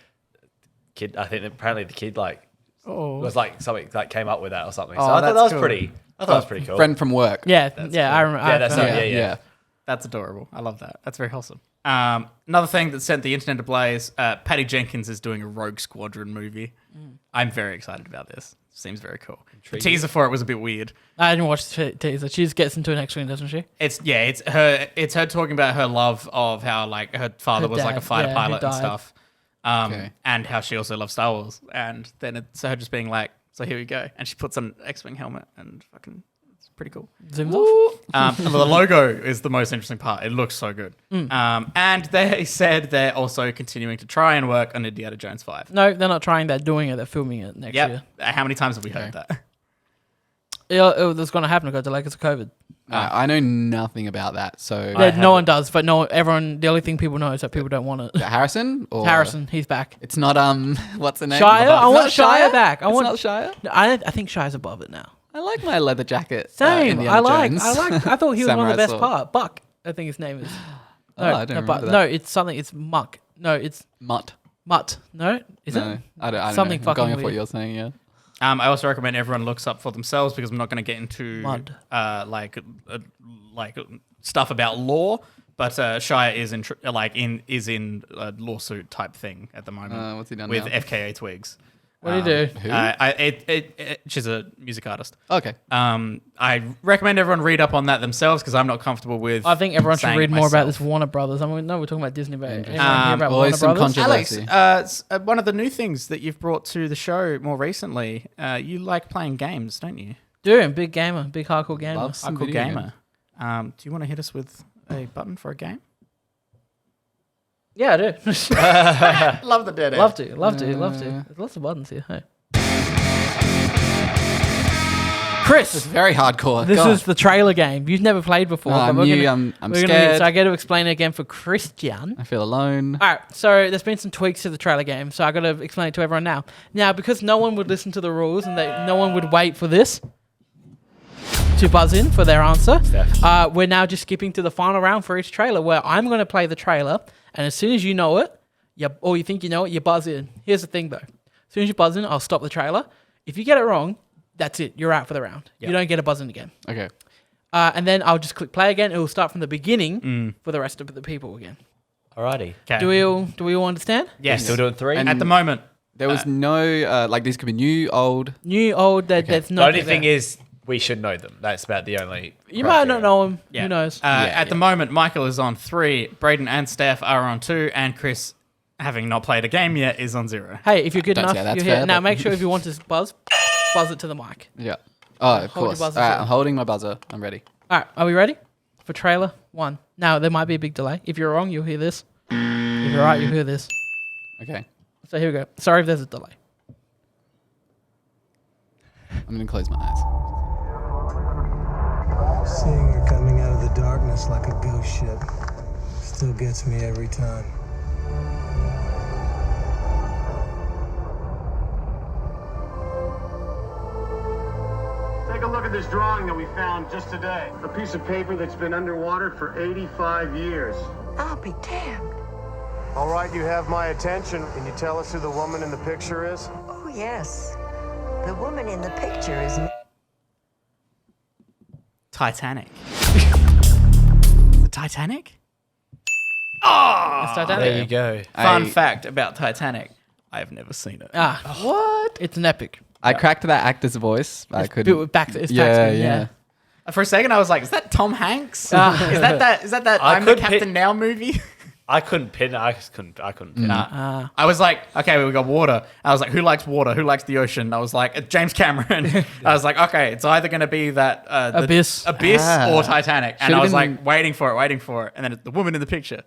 kid. I think apparently the kid like was like something like came up with that or something. So Oh, I thought that's that was cool. pretty. I thought that was pretty cool. Friend from work. Yeah, I remember. Yeah, that's I- right. Yeah. That's adorable. I love that. That's very wholesome. Another thing that sent the internet ablaze, Patty Jenkins is doing a Rogue Squadron movie. I'm very excited about this. Seems very cool. The teaser for it was a bit weird. I didn't watch the teaser. She just gets into an X-wing, doesn't she? It's her talking about her love of how like her father Her was like a dad, fighter yeah, who pilot and died. stuff. Okay. And how she also loves Star Wars. And then it's her just being like, so here we go. And she puts on an X-Wing helmet and fucking, it's pretty cool. Zooms off. The logo is the most interesting part. It looks so good. And they said they're also continuing to try and work on Indiana Jones 5. No, they're not trying that. Doing it. They're filming it next year. Yep. How many times have we heard that? It was going to happen because of COVID. I know nothing about that. So Yeah, no one does, but everyone. The only thing people know is that people don't want it. Harrison or Harrison, he's back. It's not what's the name? Shire. I It's want not Shire back. It's not Shire. I think Shire's above it now. I like my leather jacket. Same. Indiana I Jones. thought he was one of the Samurai best sword. part. Buck, I think his name is. Oh, I don't remember that. No, it's something. It's Muck. No, it's Mutt. Mutt. No, is No, it? I don't Something know. I'm fucking going off what weird. you're saying, yeah. I also recommend everyone looks up for themselves because I'm not going to get into Mud. like stuff about law. But Shire is in a lawsuit type thing at the moment. What's he done with now? FKA Twigs? What do you do? Who? She's a music artist. Okay. I recommend everyone read up on that themselves because I'm not comfortable with. I think everyone should saying read it more about myself. this Warner Brothers. I mean, no, we're talking about Disney, but anyone Interesting. hear about Always Warner some Brothers? controversy. Alex, one of the new things that you've brought to the show more recently, you like playing games, don't you? Dude, big gamer, big hardcore gamer. Loves some Hardcore video gamer. Do you want to hit us with a button for a game? Yeah, I do. Love the dead air. love to. There's lots of buttons here. Hey. Chris, Very hardcore. this God. is the trailer game. You've never played before. No, but I'm we're new. gonna- I'm we're gonna- scared. so I got to explain it again for Christian. I feel alone. All right, so there's been some tweaks to the trailer game, so I got to explain it to everyone now. Now, because no one would listen to the rules and no one would wait for this to buzz in for their answer, we're now just skipping to the final round for each trailer, where I'm going to play the trailer, and as soon as you know it, or you think you know it, you buzz in. Here's the thing, though: as soon as you buzz in, I'll stop the trailer. If you get it wrong, that's it. You're out for the round. You don't get a buzz in again. Okay. And then I'll just click play again. It will start from the beginning for the rest of the people again. Alrighty. Okay. Do we all understand? Yes. Still doing 3? And- At the moment. There was no like these could be new, old. New, old, that's the not. only thing is, we should know them. That's about the only. You might not criteria. know him. Yeah. Who knows? At the moment, Michael is on 3, Braden and Steph are on 2, and Chris, having not played a game yet, is on 0. Hey, if you're good Don't enough, say that's you're here. fair, Now but- make sure if you want to buzz it to the mic. Yeah. Oh, of Hold your course. buzzer All right, too. I'm holding my buzzer. I'm ready. All right, are we ready for trailer 1? Now there might be a big delay. If you're wrong, you'll hear this. If you're right, you'll hear this. Okay. So here we go. Sorry if there's a delay. I'm gonna close my eyes. Seeing her coming out of the darkness like a ghost ship still gets me every time. Take a look at this drawing that we found just today. A piece of paper that's been underwater for 85 years. I'll be damned. All right, you have my attention. Can you tell us who the woman in the picture is? Oh, yes. The woman in the picture is me. Titanic. The Titanic? It's Titanic. There you go. Fun fact about Titanic. I have never seen it. What? It's an epic. I cracked that actor's voice. But I It's couldn't. built back. It's Yeah, back to yeah. For a second, I was like, is that Tom Hanks? Is that I I'm the could Captain pick- Now movie? I couldn't pin it. I couldn't pin it. I was like, okay, we got water. I was like, who likes water? Who likes the ocean? I was like, James Cameron. I was like, okay, it's either going to be that the Abyss. or Titanic. And Should've I was been- like, waiting for it. And then it's the woman in the picture.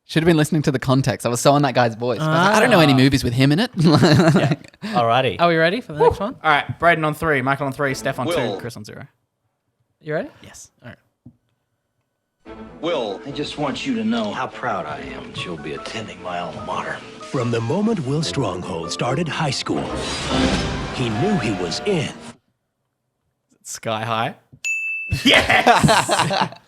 Should have been listening to the context. I was so on that guy's voice. I, was like, I don't know any movies with him in it. Alrighty. Are we ready for the next one? All right, Braden on 3, Michael on 3, Steph on Will. 2, Chris on 0. You ready? Yes. All right. Will, I just want you to know how proud I am that you'll be attending my alma mater. From the moment Will Stronghold started high school, he knew he was in. Sky High. Yes!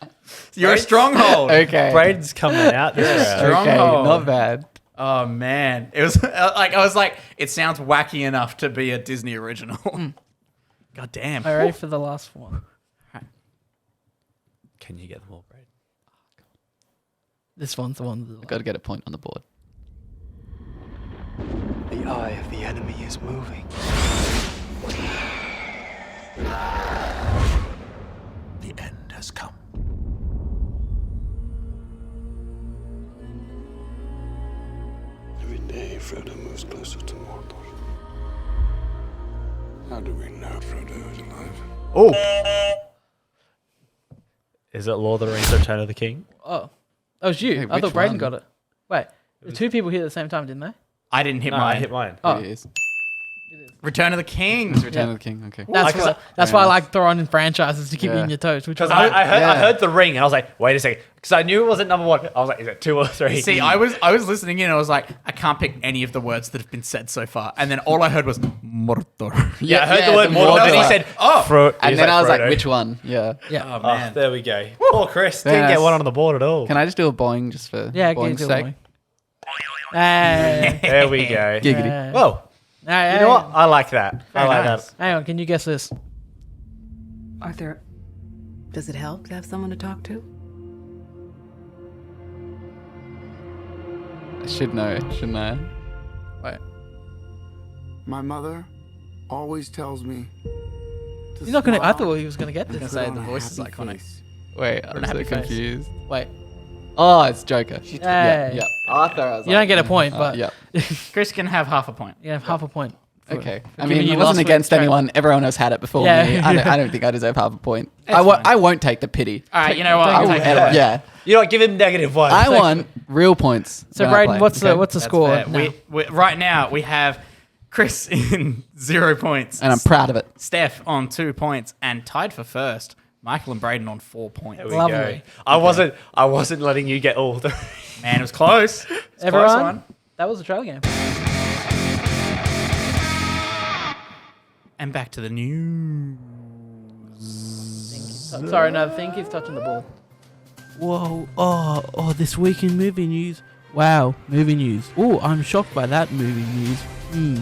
You're a stronghold. okay. Braden's coming out this round. Okay. Stronghold. Not bad. Oh, man. It was I was like, it sounds wacky enough to be a Disney original. God damn. Are you ready for the last one? Can you get them all, Braden? This one's the one. Got to get a point on the board. The eye of the enemy is moving. The end has come. Every day, Frodo moves closer to Mordor. How do we know Frodo is alive? Oh. Is it Lord of the Rings: Return of the King? Oh, that was you. Hey, I thought which Braden one? got it. Wait, the two people hit at the same time, didn't they? I didn't hit No, mine. I hit mine. Oh. Here it is. Return of the Kings. Return of the King. Okay. That's why I like throwing in franchises to keep you in your toes. Which Because was I heard The Ring and I was like, wait a second. Because I knew it wasn't number one. I was like, is it 2 or 3? See, I was listening in and I was like, I can't pick any of the words that have been said so far. And then all I heard was morto. Yeah, I heard the word Mordor. And then he said, And then I was like, Frodo. which one? Yeah. Oh, man. There we go. Poor Chris. Didn't Nice. get one on the board at all. Can I just do a boing just for boing's sake? Hey. There we go. Giggity. Well, you know what? I like that. I like nice. that. Hang on, can you guess this? Arthur, does it help to have someone to talk to? I should know, shouldn't I? Wait. My mother always tells me. You're not gonna. I thought he was gonna get this. Say the voice is iconic. Wait, I'm so happy face. confused. Wait, Oh, it's Joker. Hey. Yeah. Arthur. I was you don't get a point, but yeah. Chris can have half a point. you have half a point. for- Okay. for I giving mean, you it last wasn't week's against trailer. anyone. Everyone else had it before Yeah. me. I don't think I deserve half a point. It's fine. I won't take the pity. All right, you know what? I I'll will- take that. yeah. You know what? Give him -1. I want real points. So, when I Braden, play, what's okay? the That's score? fair. now? We right now we have Chris in 0 points. And I'm proud of it. Steph on 2 points and tied for first. Michael and Braden on 4 points. There we Lovely. go. I wasn't letting you get all the. Man, it was close. It's a close Everyone, one. that was a trailer game. And back to the news. Sorry, no, the thing keeps touching the ball. Whoa, oh, this week in movie news. Wow, movie news. Oh, I'm shocked by that movie news.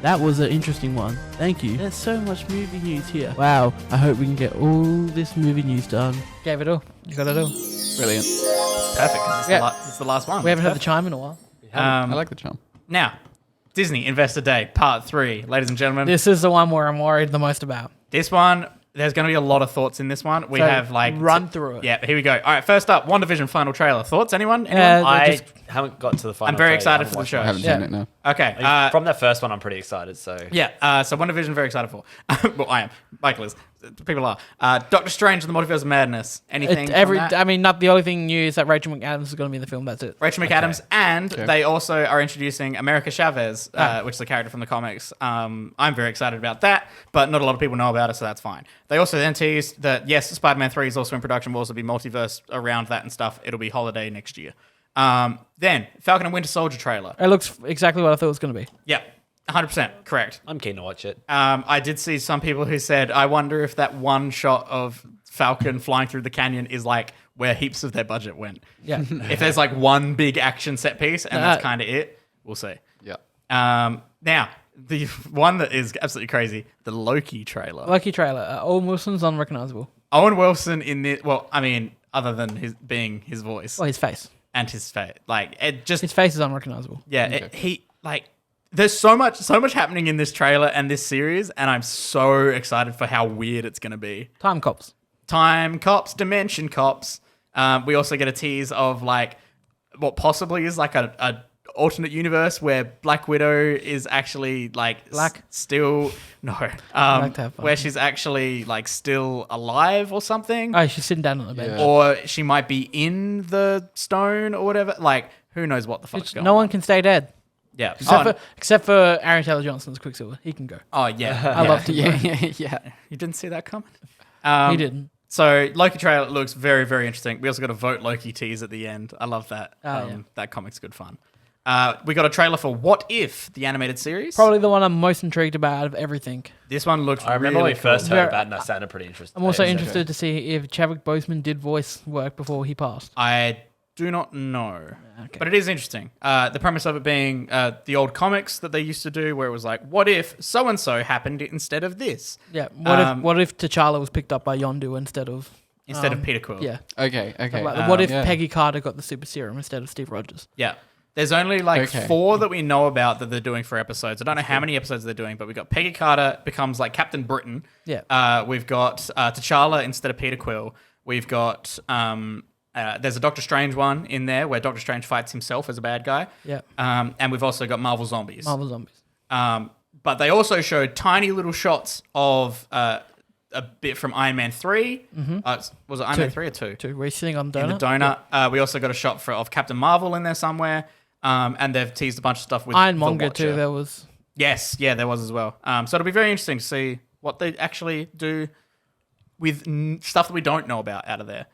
That was an interesting one. Thank you. There's so much movie news here. Wow, I hope we can get all this movie news done. Gave it all. You got it all. Brilliant. Perfect. 'Cause it's the last one. We haven't had the chime in a while. I like the charm. Now, Disney Investor Day Part 3, ladies and gentlemen. This is the one where I'm worried the most about. This one, there's going to be a lot of thoughts in this one. We So have like run through it. Yeah, here we go. All right, first up, WandaVision final trailer. Thoughts? Anyone? I haven't got to the final. I'm very trailer. excited I for the haven't show. I haven't Yeah. seen it now. Okay. From that first one, I'm pretty excited. So Yeah, so WandaVision, very excited for. Well, I am. Michael is. People are. Doctor Strange and the Multiverse of Madness. Anything? from that? I mean, not the only thing new is that Rachel McAdams is going to be in the film. That's it. Rachel McAdams, and they also are introducing America Chavez, which is a character from the comics. I'm very excited about that, but not a lot of people know about it, so that's fine. They also then teased that, yes, Spider-Man 3 is also in production, will also be multiverse around that and stuff. It'll be holiday next year. Then, Falcon and Winter Soldier trailer. It looks exactly what I thought it was going to be. Yeah, 100% correct. I'm keen to watch it. I did see some people who said, I wonder if that one shot of Falcon flying through the canyon is like where heaps of their budget went. Yeah. If there's like one big action set piece and that's kind of it, we'll see. Yeah. Now, the one that is absolutely crazy, the Loki trailer. Loki trailer. Owen Wilson's unrecognizable. Owen Wilson in this, well, I mean, other than being his voice Well, his face. and his face. Like, it just, His face is unrecognizable. yeah, there's so much happening in this trailer and this series, and I'm so excited for how weird it's going to be. Time cops. Time cops, dimension cops. We also get a tease of like what possibly is like a alternate universe where Black Widow is actually like Black? still no, like to have fun. where she's actually like still alive or something, Oh, she's sitting down on the bench. or she might be in the stone or whatever. Like who knows what the fuck's going No on? one can stay dead. Yeah. Except for Aaron Taylor Johnson's Quicksilver. He can go. Oh yeah. I love to Yeah, yeah. You didn't see that coming. He didn't. So Loki trailer looks very, very interesting. We also got a vote Loki tease at the end. I love that. Yeah. That comic's good fun. We got a trailer for What If, the animated series. Probably the one I'm most intrigued about out of everything. This one looks I remember really when we first cool. heard about it, and that sounded pretty interesting. I'm also interested to see if Chadwick Boseman did voice work before he passed. I do not know. Okay. But it is interesting. The premise of it being the old comics that they used to do where it was like, what if so-and-so happened instead of this? Yeah. What if T'Challa was picked up by Yondu instead of Peter Quill. Yeah. Okay. Like, what if yeah. Peggy Carter got the super serum instead of Steve Rogers? Yeah. There's only like Okay. 4 that we know about that they're doing for episodes. I don't know how many episodes they're doing, but we've got Peggy Carter becomes like Captain Britain. Yeah. We've got T'Challa instead of Peter Quill. We've got there's a Doctor Strange one in there where Doctor Strange fights himself as a bad guy. Yeah. And we've also got Marvel Zombies. Marvel Zombies. But they also showed tiny little shots of a bit from Iron Man 3. Was it Iron Man 3 or 2? 2. Were you sitting on donut? In the donut. We also got a shot of Captain Marvel in there somewhere. And they've teased a bunch of stuff with Ironmonger the Watcher. too. There was Yes, yeah, there was as well. So it'll be very interesting to see what they actually do with stuff that we don't know about out of there.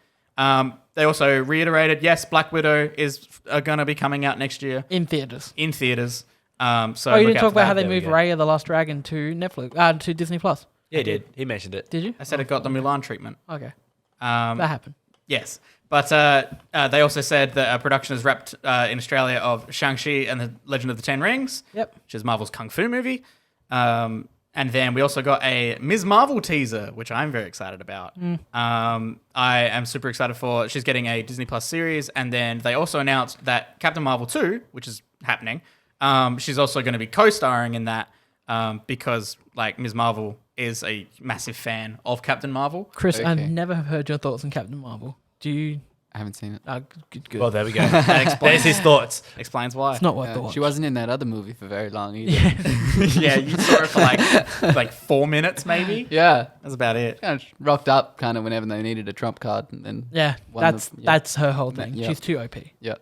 They also reiterated, yes, Black Widow is going to be coming out next year In theaters. in theaters. So Oh, you look didn't out talk for about how that. they There we moved go. Raya the Last Dragon to Netflix, to Disney Plus. Yeah, he did. He mentioned it. Did you? I said it got the Mulan treatment. Okay, Um, that happened. Yes, but they also said that production is wrapped in Australia of Shang-Chi and the Legend of the Ten Rings, Yep. which is Marvel's kung fu movie. And then we also got a Ms. Marvel teaser, which I'm very excited about. I am super excited for. She's getting a Disney Plus series, and then they also announced that Captain Marvel 2, which is happening, she's also going to be co-starring in that because like Ms. Marvel is a massive fan of Captain Marvel. Chris, I Okay. never have heard your thoughts on Captain Marvel. Do you? I haven't seen it. Good. Well, there we go. There's his thoughts. Explains why. It's not worth the watch. She wasn't in that other movie for very long either. Yeah, you saw it for like 4 minutes maybe. Yeah. That's about it. Kind of rocked up kind of whenever they needed a trump card and then Yeah, won that's her whole thing. Yeah. She's too OP. yeah.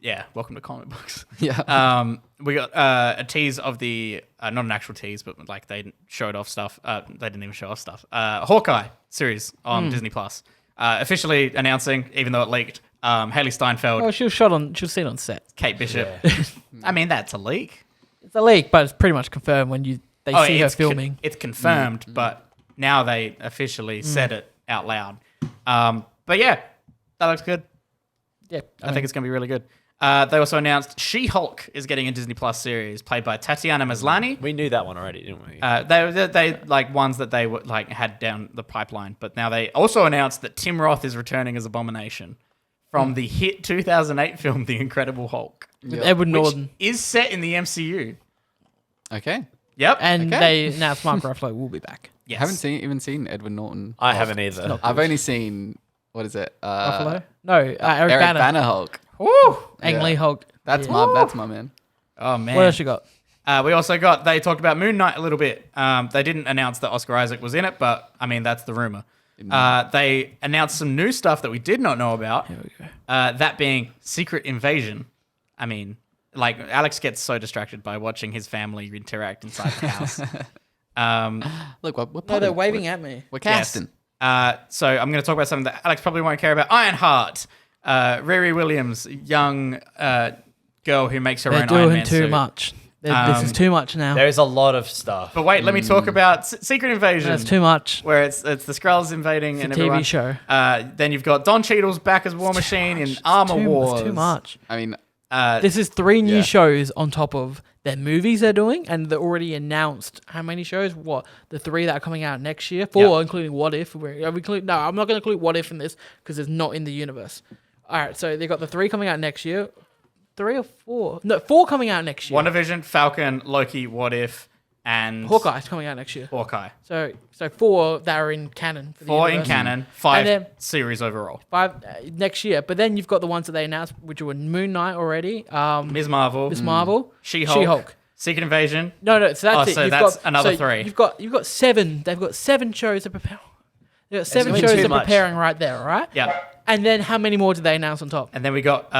Yeah, welcome to comic books. Yeah. We got a tease of the not an actual tease, but like they showed off stuff. They didn't even show off stuff. Hawkeye series on Disney Plus, officially announcing, even though it leaked. Haley Steinfeld, Oh, she was seen on set. Kate Bishop. I mean, that's a leak. It's a leak, but it's pretty much confirmed when they see her it's filming. it's confirmed, but now they officially said it out loud. But yeah, that looks good. Yeah, I think it's going to be really good. They also announced She-Hulk is getting a Disney Plus series played by Tatiana Maslany. We knew that one already, didn't we? They like ones that they were like had down the pipeline, but now they also announced that Tim Roth is returning as Abomination from the hit 2008 film The Incredible Hulk, with Edward which Norton. is set in the MCU. Okay. Yep, And Okay. they announced Mark Ruffalo will be back. yes. Haven't even seen Edward Norton. I haven't either. I've only seen what is it? Ruffalo? No, Eric Eric Banner. Banner Hulk. Woo! Ang Yeah. Lee Hulk. That's Yeah. my man. Oh man, What else you got? we also got. They talked about Moon Knight a little bit. They didn't announce that Oscar Isaac was in it, but I mean that's the rumor. They announced some new stuff that we did not know about. Here we go. That being Secret Invasion. I mean, like Alex gets so distracted by watching his family interact inside the house. Look, what No, they're waving at me. We're casting. So I'm going to talk about something that Alex probably won't care about. Ironheart. Riri Williams, young girl who makes her They're own Iron doing Man too suit. much. This is too much now. There is a lot of stuff. But wait, let me talk about Secret Invasion. That's too much. Where it's the Skrulls invading It's a and TV everyone. show. Then you've got Don Cheadle's back as War Machine in Armor Wars. It's too much. I mean, This is 3 new yeah. shows on top of their movies they're doing, and they already announced how many shows. What, the 3 that are coming out next year? 4, including What If. No, I'm not going to include What If in this because it's not in the universe. All right, so they got the 3 coming out next year. 3 or 4? No, 4 coming out next year. WandaVision, Falcon, Loki, What If, and Hawkeye's coming out next year. Hawkeye. So 4 that are in canon. For the 4 in universe. canon, 5 And then- series overall. 5 next year. But then you've got the ones that they announced, which were Moon Knight already. Ms. Marvel, Miss Marvel, She-Hulk, Secret Invasion. No, so that's Oh, it. so You've that's got, another so 3. You've got 7. They've got 7 shows to prepare. They've got 7 gonna be shows too they're much. preparing right there, all right? Yeah. And then how many more did they announce on top? And then we got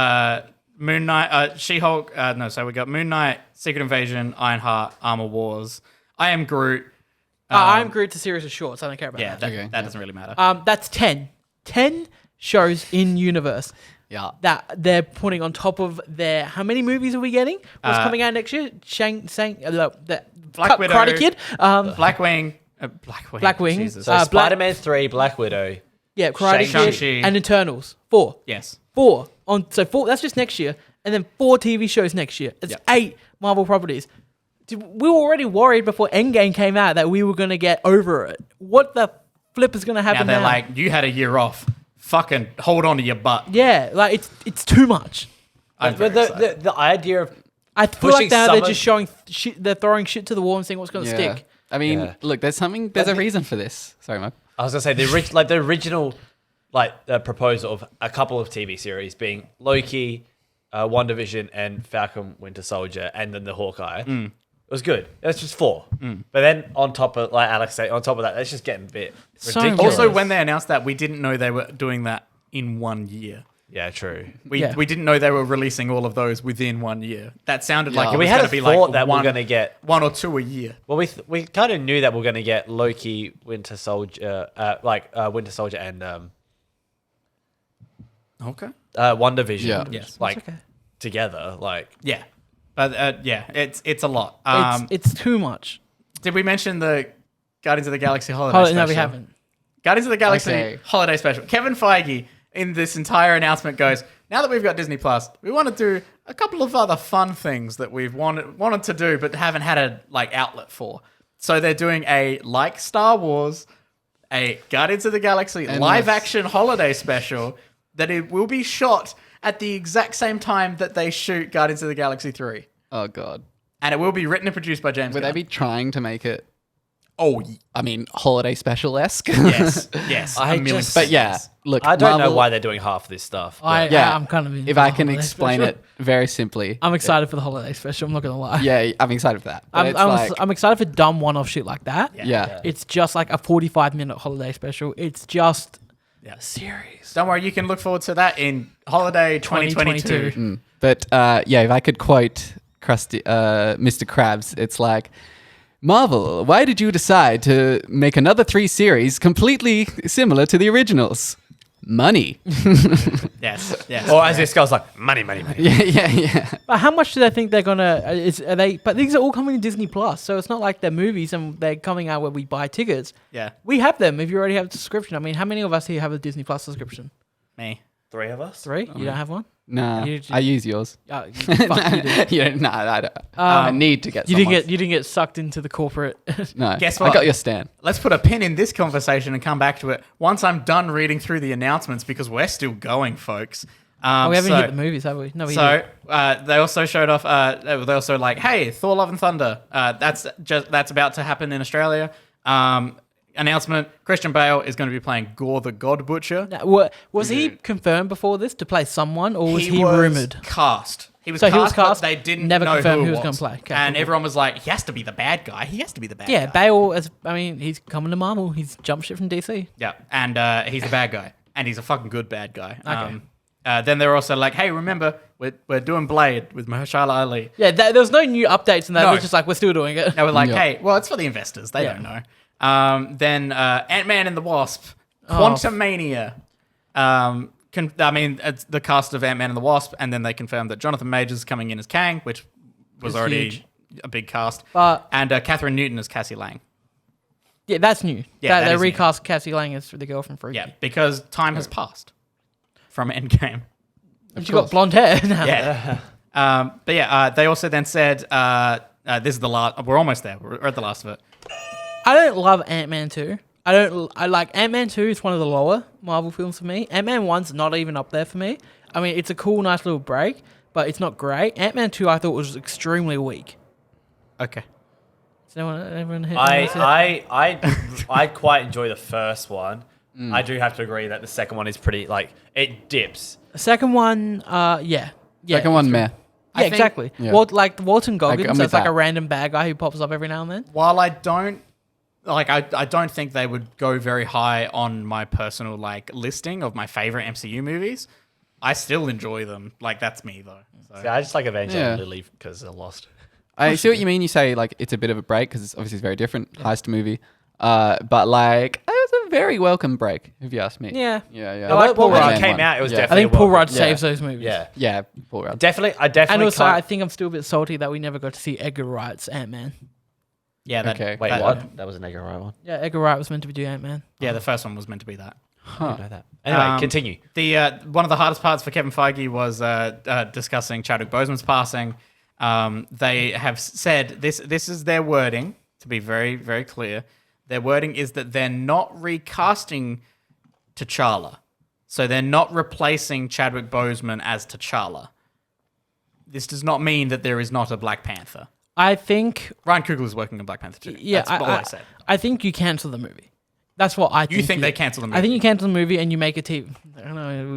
Moon Knight, She-Hulk. So we got Moon Knight, Secret Invasion, Ironheart, Armor Wars. I Am Groot. I'm Groot's a series of shorts. I don't care about Yeah, that. that doesn't really matter. That's 10. 10 shows in universe yeah. that they're putting on top of their... How many movies are we getting? What's coming out next year? The Black Widow. Karate Kid. Blackwing. Blackwing. Jesus. So Spider-Man 3, Black Widow. Yeah, Karate Shang-Chi. Kid and Eternals. 4. Yes. 4 on 4. That's just next year, and then 4 TV shows next year. It's 8 Marvel properties. We were already worried before Endgame came out that we were gonna get over it. What the flip is gonna Now happen they're now? like, you had a year off. Fucking hold on to your butt. Yeah, like it's too much. I'm very But excited. the idea of I feel like Pushing now they're some just showing shit. They're throwing shit to the wall and seeing what's gonna Yeah. stick. I mean, Yeah. look, there's a reason for this. Sorry, Mark. I was gonna say the original proposal of a couple of TV series being Loki, WandaVision, and Falcon Winter Soldier, and then the Hawkeye. It was good. That's just 4. But then on top of, like Alex said, on top of that, that's just getting a bit So ridiculous. Also, when they announced that, we didn't know they were doing that in 1 year. Yeah, true. We Yeah. we didn't know they were releasing all of those within 1 year. That sounded like it we was had going a to be thought like that we're one, going to get. 1 or 2 a year. Well, we kind of knew that we're going to get Loki, Winter Soldier, Winter Soldier, and Okay. WandaVision. Yeah. Yes. like okay. together. Like Yeah. But yeah, it's a lot. It's too much. Did we mention the Guardians of the Galaxy holiday special? No, we haven't. Guardians of the Galaxy Okay. holiday special. Kevin Feige in this entire announcement goes, now that we've got Disney Plus, we want to do a couple of other fun things that we've wanted to do but haven't had a outlet for. So they're doing a Star Wars, a Guardians of the Galaxy And live yes. action holiday special that it will be shot at the exact same time that they shoot Guardians of the Galaxy 3. Oh god. And it will be written and produced by James Would they Gunn. be trying to make it? Oh, I mean, holiday special esque. yes, yes. I a million just- But yeah, percent. look, I don't know Marvel- why they're doing half this stuff. but- I'm kind of. If I can explain it very simply, I'm excited for the holiday special. I'm not gonna lie. yeah, I'm excited for that. But I'm excited for dumb one-off shit like that. yeah. It's just like a 45-minute holiday special. It's just a series. Don't worry, you can look forward to that in holiday 2022. But yeah, if I could quote Mr. Krabs, it's like, Marvel, why did you decide to make another 3 series completely similar to the originals? Money. Yes, yes. Or as this guy's like, money. yeah. But how much do they think they're gonna? Are they? But these are all coming to Disney Plus, so it's not like they're movies and they're coming out where we buy tickets. Yeah, We have them if you already have a subscription. I mean, how many of us here have a Disney Plus subscription? me. 3 of us? 3? You don't have one? Nah, You just- I use yours. Fuck, you do. Yeah, nah, I don't. I need to get You someone. didn't get sucked into the corporate. No, Guess I what? got your stand. Let's put a pin in this conversation and come back to it once I'm done reading through the announcements because we're still going, folks. We haven't hit the movies, have we? No, we So did. they also showed off. They also like, hey, Thor: Love and Thunder. That's about to happen in Australia. Announcement: Christian Bale is going to be playing Gore the God Butcher. Was he confirmed before this to play someone, or was he was rumored? Cast. He was So cast, he was cast, but they didn't never know confirmed who who it was gonna play. Okay, and cool. everyone was like, he has to be the bad guy. He has to be the bad guy. Yeah, Bale. He's coming to Marvel. He's jumped ship from DC. Yeah, and he's the bad guy, and he's a fucking good bad guy. Okay. Then they're also like, hey, remember, we're doing Blade with Mahershala Ali. Yeah, there was no new updates in that. No. It was just like we're still doing it. They were like, Yeah. hey, well, it's for the investors. They Yeah. don't know. Then Ant-Man and the Wasp, Quantumania. It's the cast of Ant-Man and the Wasp, and then they confirmed that Jonathan Majors is coming in as Kang, which was It's already huge. a big cast. But- and Catherine Newton as Cassie Lang. Yeah, that's new. Yeah, that they is new. recast Cassie Lang as the girl from Freaky. Yeah, because time has passed from Endgame. And she got blonde hair now. Yeah. But yeah, they also then said, this is the last, we're almost there. We're at the last of it. I don't love Ant-Man 2. I like Ant-Man 2 is one of the lower Marvel films for me. Ant-Man 1's not even up there for me. I mean, it's a cool, nice little break, but it's not great. Ant-Man 2 I thought was extremely weak. Okay. Does everyone hit anyone see that? I quite enjoy the first one. I do have to agree that the second one is pretty, like, it dips. The second one, yeah. Second one, meh. Yeah, exactly. Yeah. Like Walton Goggins, I'm so with it's like that. a random bad guy who pops up every now and then. While I don't, I don't think they would go very high on my personal, listing of my favorite MCU movies, I still enjoy them. That's me, though. So. Yeah, I just like Evangeline Yeah. Lilly because they're lost. I see what you mean. You say it's a bit of a break because it's obviously very different heist movie, but it was a very welcome break if you ask me. Yeah. yeah. I like Paul when Rudd. it came out, it was Yeah. I definitely. think Paul welcome. Rudd Yeah. saves those movies. Yeah, Yeah, Paul Rudd. definitely. I And definitely. also, can't- I think I'm still a bit salty that we never got to see Edgar Wright's Ant-Man. Yeah, that, Okay. Wait, that- what? That was an Edgar Wright one. Yeah, Edgar Wright was meant to do Ant-Man. Yeah, the first one was meant to be that. I didn't know that. Anyway, continue. The one of the hardest parts for Kevin Feige was discussing Chadwick Boseman's passing. They have said this is their wording, to be very, very clear. Their wording is that they're not recasting T'Challa. So they're not replacing Chadwick Boseman as T'Challa. This does not mean that there is not a Black Panther. I think, Ryan Coogler is working on Black Panther too. yeah, That's all I said. I think you cancel the movie. That's what I think. You think they cancel the movie? I think you cancel the movie and you make a TV. I don't know.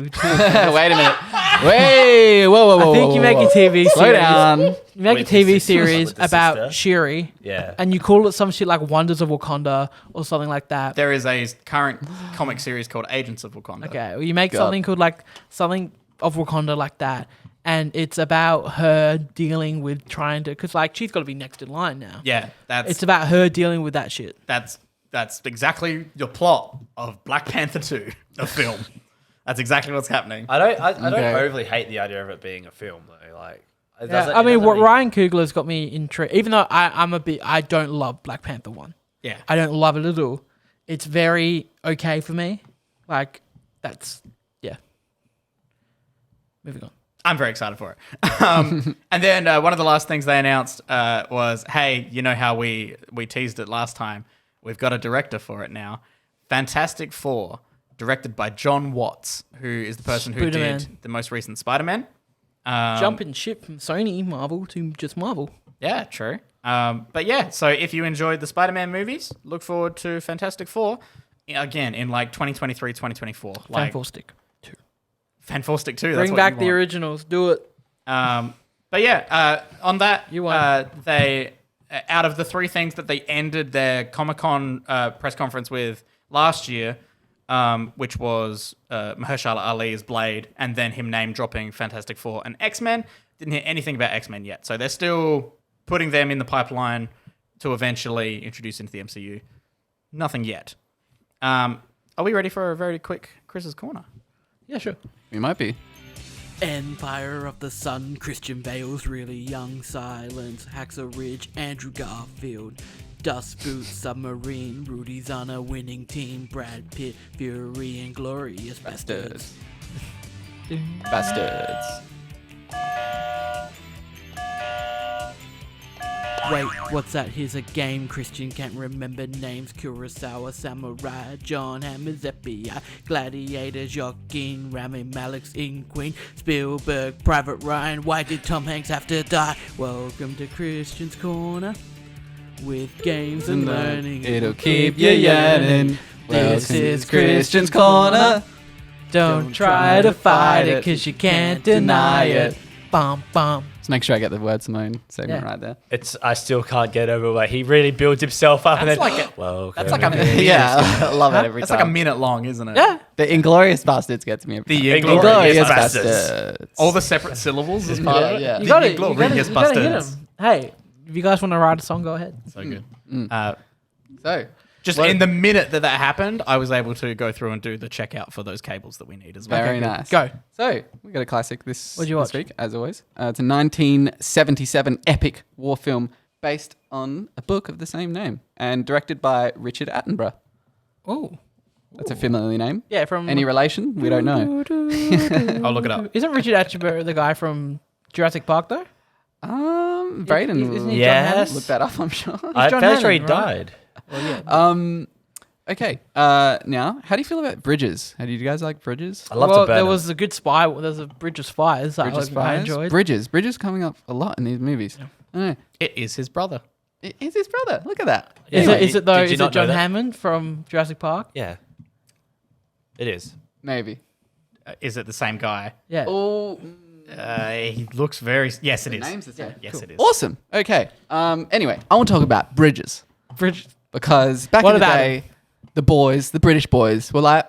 Wait a minute. Wait. Whoa. I think you make a TV Slow series. down. You make With a TV the sister. series With the about sister. Shuri. Yeah. And you call it some shit like Wonders of Wakanda or something like that. There is a current comic series called Agents of Wakanda. Okay. Or you make God. something called something of Wakanda like that. And it's about her dealing with trying to, because like she's got to be next in line now. Yeah, It's about her dealing with that shit. that's exactly the plot of Black Panther 2, the film. That's exactly what's happening. I don't Okay. overly hate the idea of it being a film though. Like, it Yeah, doesn't- I it mean, doesn't what really- Ryan Coogler's got me intrigued. Even though I don't love Black Panther 1. Yeah. I don't love it at all. It's very okay for me. Like, that's, yeah. Moving on. I'm very excited for it. And then one of the last things they announced was, hey, you know how we teased it last time? We've got a director for it now. Fantastic Four, directed by John Watts, who is the person who Spider-Man. did the most recent Spider-Man. Jumping ship from Sony, Marvel to just Marvel. Yeah, true. But yeah, so if you enjoyed the Spider-Man movies, look forward to Fantastic Four again in like 2023, 2024. Like Fantastic. Fantastic 2. That's Bring what back you the want. originals. Do it. But yeah, on that, You won. they out of the three things that they ended their Comic-Con press conference with last year, which was Mahershala Ali's Blade, and then him name dropping Fantastic Four and X-Men. Didn't hear anything about X-Men yet, so they're still putting them in the pipeline to eventually introduce into the MCU. Nothing yet. Are we ready for a very quick Chris's Corner? Yeah, sure. We might be. Empire of the Sun, Christian Bale's really young, Silence, Hacksaw Ridge, Andrew Garfield, Dust Boot, Submarine, Rudy's on a winning team, Brad Pitt, Fury, and Glorious Bastards. Bastards. Wait, what's that? Here's a game. Christian can't remember names. Kurosawa, Samurai, John Hammer's FBI, Gladiator, Joaquin, Rami Malek's in Queen, Spielberg, Private Ryan. Why did Tom Hanks have to die? Welcome to Christian's Corner with games and learning. It'll keep you yearning. This is Christian's Corner. Don't try to fight it, cause you can't deny it. Bum, bum. Let's make sure I get the word Simone segment Yeah. right there. I still can't get over where he really builds himself up and then. That's like Welcome. like a Yeah, I love it every That's time. like a minute long, isn't it? Yeah. The Inglorious Bastards gets me every The time. Inglorious Inglorious Bastards. Bastards. All the separate syllables as part of it. Yeah. You got it. Inglorious You gotta hit Bastards. 'em. Hey, if you guys want to write a song, go ahead. So good. So, Just What- in the minute that happened, I was able to go through and do the checkout for those cables that we need as well. very nice. Go. So, we got a classic this, What'd you this watch? week, as always. It's a 1977 epic war film based on a book of the same name and directed by Richard Attenborough. Oh. That's a familiar name. Yeah, from... Any relation? We don't know. I'll look it up. Isn't Richard Attenborough the guy from Jurassic Park, though? Braden Isn't will he Yes. John Hammond? look that up, I'm sure. I'm John fairly sure he Hammond, right? died. Well, yeah. Okay. Now, how do you feel about bridges? How do you guys like bridges? I love well, to burn there him. was a good spy. There's a Bridge of Spies that Bridge of I Spies? enjoyed. Bridges coming up a lot in these movies. I don't know. It is his brother. It's his brother. Look at that. Is Anyway, it though? did you Is not it know John that? Hammond from Jurassic Park? Yeah. It is. Maybe. Is it the same guy? Yeah. Oh, He looks very... Yes, it is. name's the same. Yes, it is. Awesome. Okay. Anyway, I want to talk about bridges Bridge. because back What in the about day, the boys, the British boys, were like,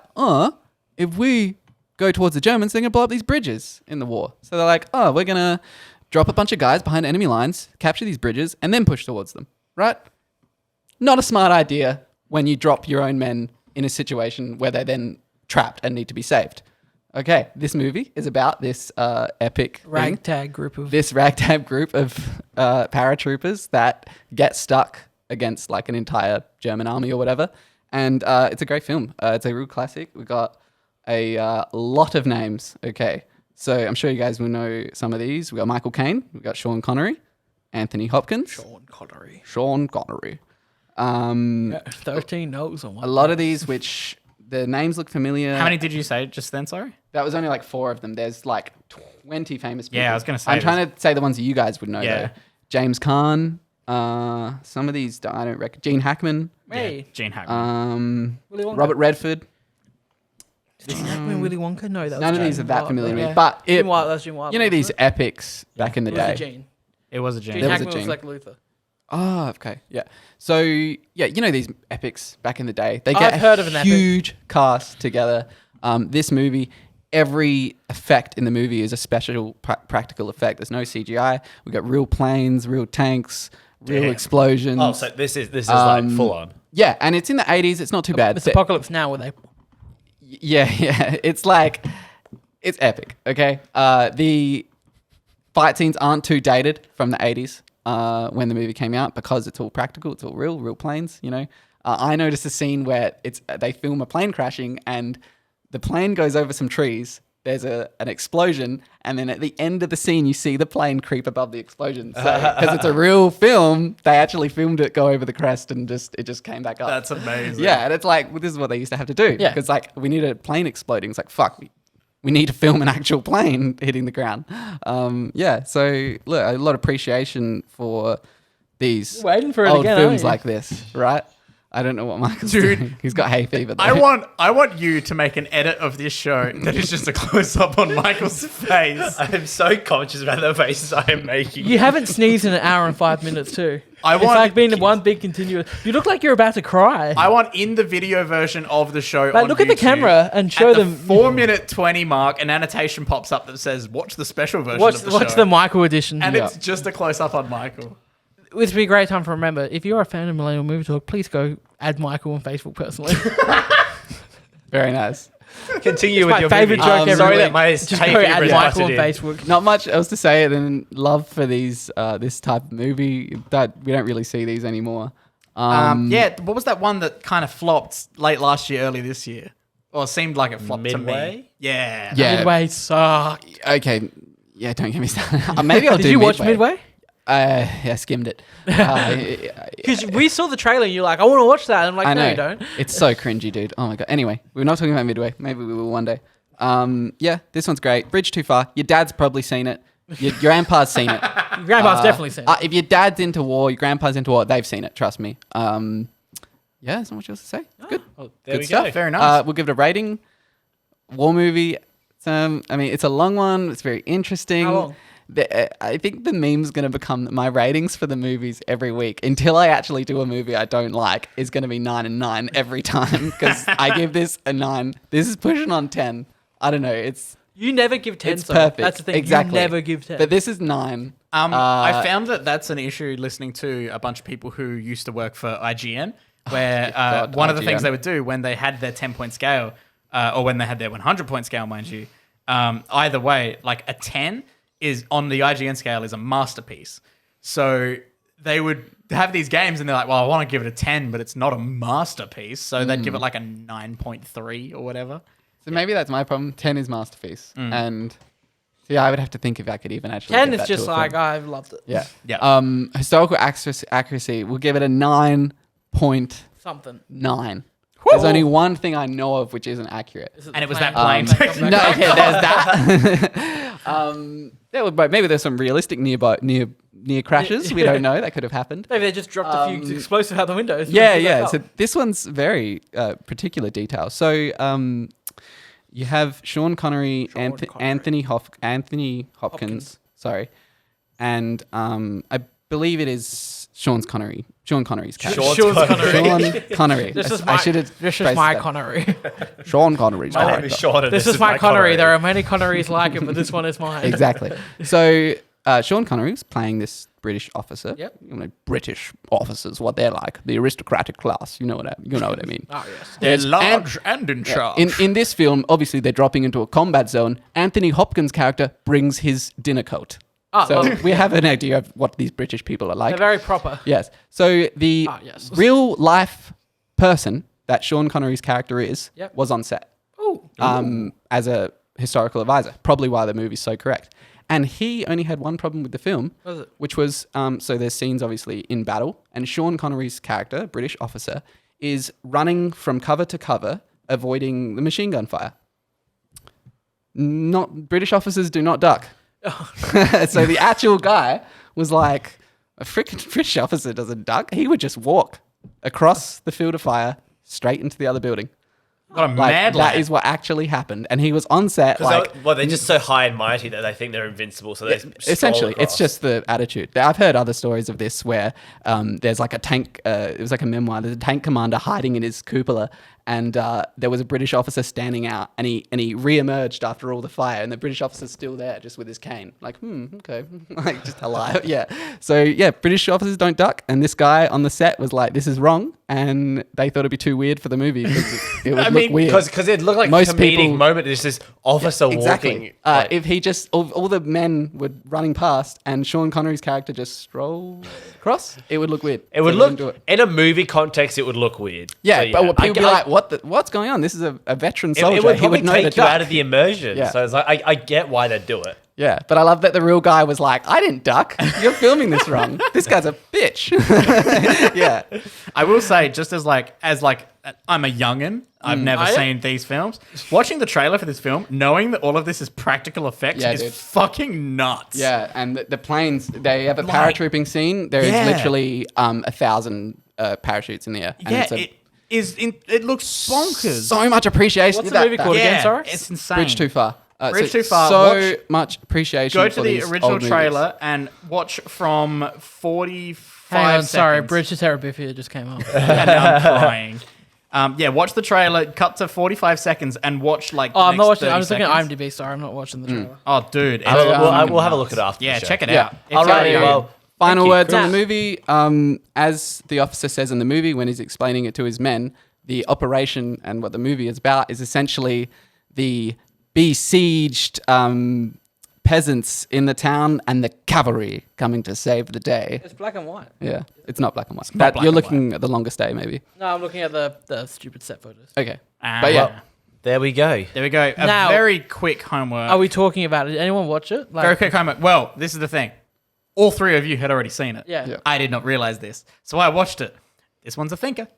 if we go towards the Germans, they're going to blow up these bridges in the war. So they're like, we're going to drop a bunch of guys behind enemy lines, capture these bridges, and then push towards them. Right? Not a smart idea when you drop your own men in a situation where they're then trapped and need to be saved. Okay, this movie is about this epic thing. Ragtag group of. This ragtag group of paratroopers that get stuck against like an entire German army or whatever. And it's a great film. It's a real classic. We got a lot of names. Okay, so I'm sure you guys will know some of these. We got Michael Caine. We got Sean Connery, Anthony Hopkins, Sean Connery. 13 notes on one. A lot of these, which the names look familiar. How many did you say just then, sorry? That was only like 4 of them. There's like 20 famous people. Yeah, I was gonna say I'm trying to say the ones that you guys would know. Yeah. Though. James Caan. Some of these I don't reckon. Gene Hackman. Hey, Yeah, Gene Hackman. Willy Wonka. Robert Redford. Gene Hackman, Willy Wonka? No, that was None of Gene these are that Wilder. familiar to me. Yeah. But it, Gene Wilder, that's Gene Wilder. you know these wasn't epics back in the it? It was day. a Gene. It was a Gene. Gene There was a Hackman was Gene. like Luther. Oh, okay. Yeah. So, yeah, you know these epics back in the day. They I've get heard of an a epic. huge cast together. This movie every effect in the movie is a special practical effect. There's no CGI. We got real planes, real tanks, real explosions. Oh, so this is like full on. Yeah, and it's in the 80s. It's not too bad. It's Apocalypse Now, where they... Yeah. It's like, it's epic, okay? The fight scenes aren't too dated from the 80s when the movie came out because it's all practical. It's all real planes, you know? I noticed a scene where they film a plane crashing and the plane goes over some trees. There's an explosion, and then at the end of the scene, you see the plane creep above the explosion. So, because it's a real film, they actually filmed it go over the crest, and it just came back up. That's amazing. Yeah, and it's like, well, this is what they used to have to do. Yeah. Because like we need a plane exploding. It's like, fuck, we need to film an actual plane hitting the ground. Yeah, so look, a lot of appreciation for these Waiting for it old again, films aren't you? like this, right? I don't know what Michael's doing. He's got hay fever. Though. I want you to make an edit of this show that is just a close up on Michael's face. I am so conscious about the faces I am making. You haven't sneezed in an hour and 5 minutes too. It's want- like being one big continuous... You look like you're about to cry. I want in the video version of the show. Like, on look at the YouTube, camera and show at them... the 4-minute 20 mark, an annotation pops up that says, watch the special version Watch of the show. the Michael edition. And it's just a close up on Michael. This would be a great time to remember. If you're a fan of Millennial Movie Talk, please go add Michael on Facebook personally. Very nice. Continue It's with my your favourite movie. joke every Sorry week. that my Just hay go fever add is Michael on busted in. Not much else to say than love for these this type of movie that we don't really see these anymore. Yeah, what was that one that kind of flopped late last year, early this year? Or it seemed like it flopped to Midway? me. Yeah. Yeah. Midway sucked. Okay. Yeah, don't get me started. Maybe I'll Did do you watch Midway? Yeah, I skimmed it. Because we saw the trailer and you're like, I want to watch that. And I'm like, I know. no, you don't. It's so cringy, dude. Oh my god. Anyway, we're not talking about Midway. Maybe we will one day. Yeah, this one's great. Bridge Too Far. Your dad's probably seen it. Your grandpa's seen it. Your grandpa's definitely seen it. If your dad's into war, your grandpa's into war, they've seen it. Trust me. Yeah, there's not much else to say. It's good. Well, there Good we stuff. go. Very nice. We'll give it a rating. War movie. I mean, it's a long one. It's very interesting. How long? I think the meme's going to become my ratings for the movies every week until I actually do a movie I don't like is going to be 9 and 9 every time because I give this a 9. This is pushing on 10. I don't know. You never give 10. It's so perfect. That's the thing. Exactly. You never give 10. But this is 9. I found that that's an issue listening to a bunch of people who used to work for IGN, where God, one of the IGN. things they would do when they had their 10-point scale, or when they had their 100-point scale, mind you, either way, like a 10 is on the IGN scale is a masterpiece. So they would have these games and they're like, well, I want to give it a 10, but it's not a masterpiece. So they'd give it like a 9.3 or whatever. So maybe that's my problem. 10 is masterpiece. And so I would have to think if I could even actually 10 give is that just to a like, film. I've loved it. Yeah. Yeah. Historical accuracy, we'll give it a 9.9. Something. There's only one thing I know of which isn't accurate. And it was plane- that plane. No, okay, there's that. Maybe there's some realistic near crashes. We don't know. That could have happened. Maybe they just dropped a few explosives out the windows. Yeah. So this one's very particular detail. So you have Sean Connery, Anthony Hopkins. Sorry, and I believe it is Sean Connery's character. Sean Connery. Sean Connery. This is I my, should have this is phrased my that. Connery. Sean Connery's My name character. is Sean. And This is my Connery. There are many Connerys like it, but this one is mine. Exactly. So Sean Connery's playing this British officer. Yep. You know, British officers, what they're like, the aristocratic class. You know what I mean. Oh, yes. They're Yes, large and in charge. In this film, obviously they're dropping into a combat zone. Anthony Hopkins' character brings his dinner coat. Oh, So well, we have an idea of what these British people are like. they're very proper. Yes. So the yes. real life person that Sean Connery's character is Yep. was on set Ooh. as a historical advisor. Probably why the movie's so correct. And he only had one problem with the film, What was it? which was so there's scenes obviously in battle, and Sean Connery's character, British officer, is running from cover to cover, avoiding the machine gun fire. Not British officers do not duck. So the actual guy was like, a freaking British officer doesn't duck. He would just walk across the field of fire straight into the other building. What a Like, mad that lad. is what actually happened. And he was on set like... they're just so high and mighty that they think they're invincible. So they Essentially, it's just the attitude. I've heard other stories of this where there's like a tank, it was like a memoir, there's a tank commander hiding in his cupola and there was a British officer standing out, and he re-emerged after all the fire, and the British officer's still there, just with his cane, like, okay, like just alive, yeah. So yeah, British officers don't duck, and this guy on the set was like, this is wrong, and they thought it'd be too weird for the movie because it would look weird. Because it looked like Most a comedic people- moment. There's this officer walking. like- if he just all the men were running past, and Sean Connery's character just strolled across, it would look weird. it would So they look didn't do it. in a movie context. It would look weird. Yeah, So, but people would be I- like, what's going on? This is a veteran It, soldier. it would He probably would know take to you duck. out of the immersion. Yeah. So it's like I get why they do it. Yeah, but I love that the real guy was like, I didn't duck. You're filming this wrong. This guy's a bitch. Yeah. I will say, just as I'm a youngin', I've never Are ya? seen these films. Watching the trailer for this film, knowing that all of this is practical effects, Yeah, is dude. fucking nuts. Yeah, and the planes, they have a Like- paratrooping scene. There is Yeah. literally 1,000 parachutes in the air. And Yeah, it's it looks bonkers. so much appreciation. What's the movie called again, sorry? It's insane. Bridge Too Far. Bridge Too Far. So Watch- much appreciation. Go for to the these original old movies. trailer and watch from 45 Hang on, seconds. sorry, Bridge to Terabithia just came up. And I'm crying. Watch the trailer, cut to 45 seconds, and watch like. Oh, I'm not watching. 30 I'm just looking at seconds. IMDb. Sorry, I'm not watching the trailer. Oh, dude, it's We'll have a look at it after. Yeah, the show. check it Yeah. out. It's All right. really Well, good. Final thank you. words on Nah. the movie. As the officer says in the movie when he's explaining it to his men, the operation and what the movie is about is essentially the besieged peasants in the town and the cavalry coming to save the day. It's black and white. Yeah, it's not black and white. not black You're and looking at the longest day, maybe. No, I'm looking at the stupid set photos. Okay, Ah. but yeah, Well, There we go. there we go. A Now- very quick homework. Are we talking about it? Did anyone watch it? Like, Very quick homework. Well, this is the thing. All three of you had already seen it. Yeah. Yeah. I did not realize this, so I watched it. This one's a thinker.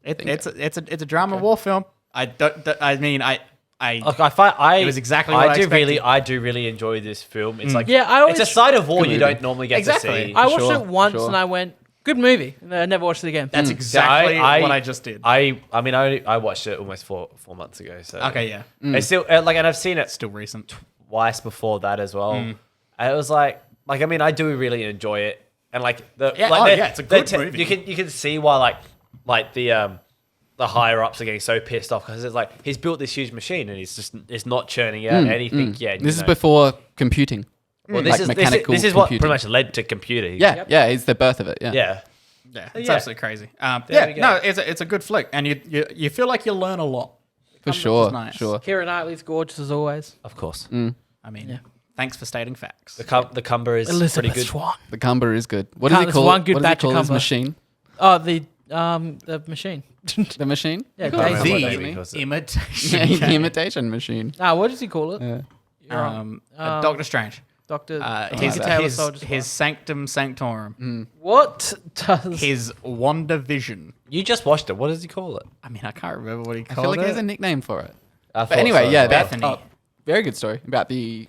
It's a drama war film. Look, I find It was exactly what I expected. I do really enjoy this film. It's like Yeah, I always- it's a side of war Good you movie. don't normally get Exactly. to see. I watched Sure, it once sure. and I went, good movie. And I never watched it again. That's exactly I- what I just did. I mean, I watched it almost four months ago. So Okay, yeah. It's still like, and I've seen it Still recent. twice before that as well. And it was like I mean, I do really enjoy it, and like it's a good movie. You can see why like the higher ups are getting so pissed off because it's like he's built this huge machine and it's not churning out anything yet. this is before computing. Well, like mechanical this is what computing. pretty much led to computer. Yeah, yeah, it's the birth of it. Yeah, yeah. Yeah, it's Yeah. absolutely crazy. There we go. No, it's a good flick, and you feel like you learn a lot. for Which sure, is nice. sure. Keira Knightley's gorgeous as always. Of course. I mean, thanks for stating facts. The Cumber is Elizabeth pretty good. Swan. The Cumber is good. What does he There's call? one it? good What does he batch of call his Cumber. machine? Oh, the machine. The machine? Yeah, Can't remember Daisy. what The David calls it. imitation. Yeah, the imitation machine. What does he call it? Yeah. You're wrong. Doctor Strange. Doctor. His Sanctum Sanctorum. What does His WandaVision. You just watched it. What does he call it? I mean, I can't remember what he I called feel like it. there's a nickname for it. I But thought anyway, so. yeah, that's Bethany. very good story about the,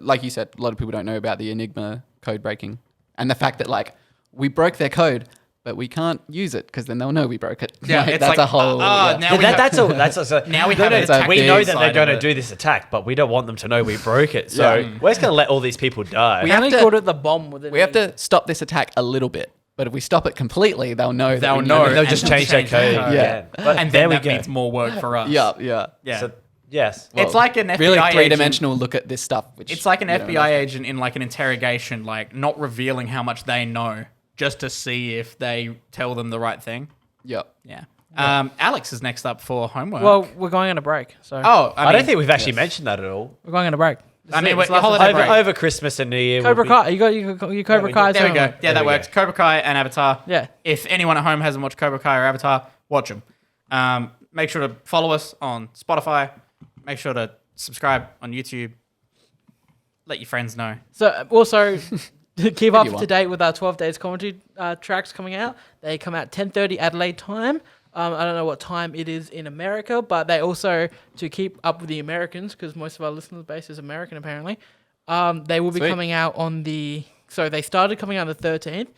like you said, a lot of people don't know about the Enigma code breaking and the fact that like we broke their code, but we can't use it because then they'll know we broke it. Yeah, Like, it's that's like, a whole. now yeah. we have- That's also Now we no, have no, an attack we know that side they're of going to it. do this attack, but we don't want them to know we broke it. So we're just going to let all these people die. We I have only to- called it the bomb within. We have to stop this attack a little bit, but if we stop it completely, they'll know. They'll that we know. that They'll and just they'll change their change their code. code. Yeah, But And there then we that go. means more work for us. Yeah, yeah. Yeah. So, yes. It's like an FBI really agent. three-dimensional look at this stuff. Which It's like an we don't FBI understand. agent in like an interrogation, like not revealing how much they know, just to see if they tell them the right thing. Yep. Yeah. Alex is next up for homework. Well, we're going on a break, so I don't think we've actually mentioned that at all. we're going on a break. I mean, It's wait, last holiday episode. break. Over Christmas and New Year. Cobra we'll be- Kai. You got your Cobra Kai. There we go. Yeah, There that we works. go. Cobra Kai and Avatar. Yeah. If anyone at home hasn't watched Cobra Kai or Avatar, watch them. Make sure to follow us on Spotify. Make sure to subscribe on YouTube. Let your friends know. So also to keep up you to want. date with our 12 days commentary tracks coming out. They come out 10:30 Adelaide time. I don't know what time it is in America, but they also, to keep up with the Americans, because most of our listener base is American apparently, they will be Sweet. coming out on the. So they started coming out on the 13th.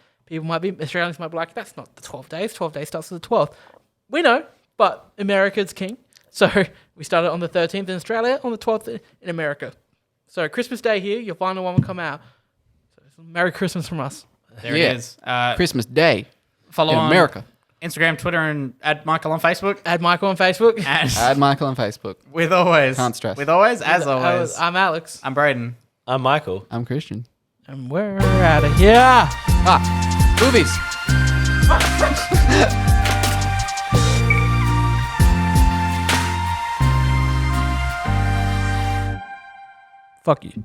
Australians might be like, that's not the 12 days. 12 days starts on the 12th. We know, but America's king. So we started on the 13th in Australia, on the 12th in America. So Christmas Day here, your final one will come out. So Merry Christmas from us. There Yeah. it is. Christmas Day Follow in on America. Instagram, Twitter, and add Michael on Facebook. Add Michael on Facebook. And Add Michael on Facebook. with always. Can't stress. With always, as always. I'm Alex. I'm Braden. I'm Michael. I'm Christian. And we're out of here. Movies. Fuck you.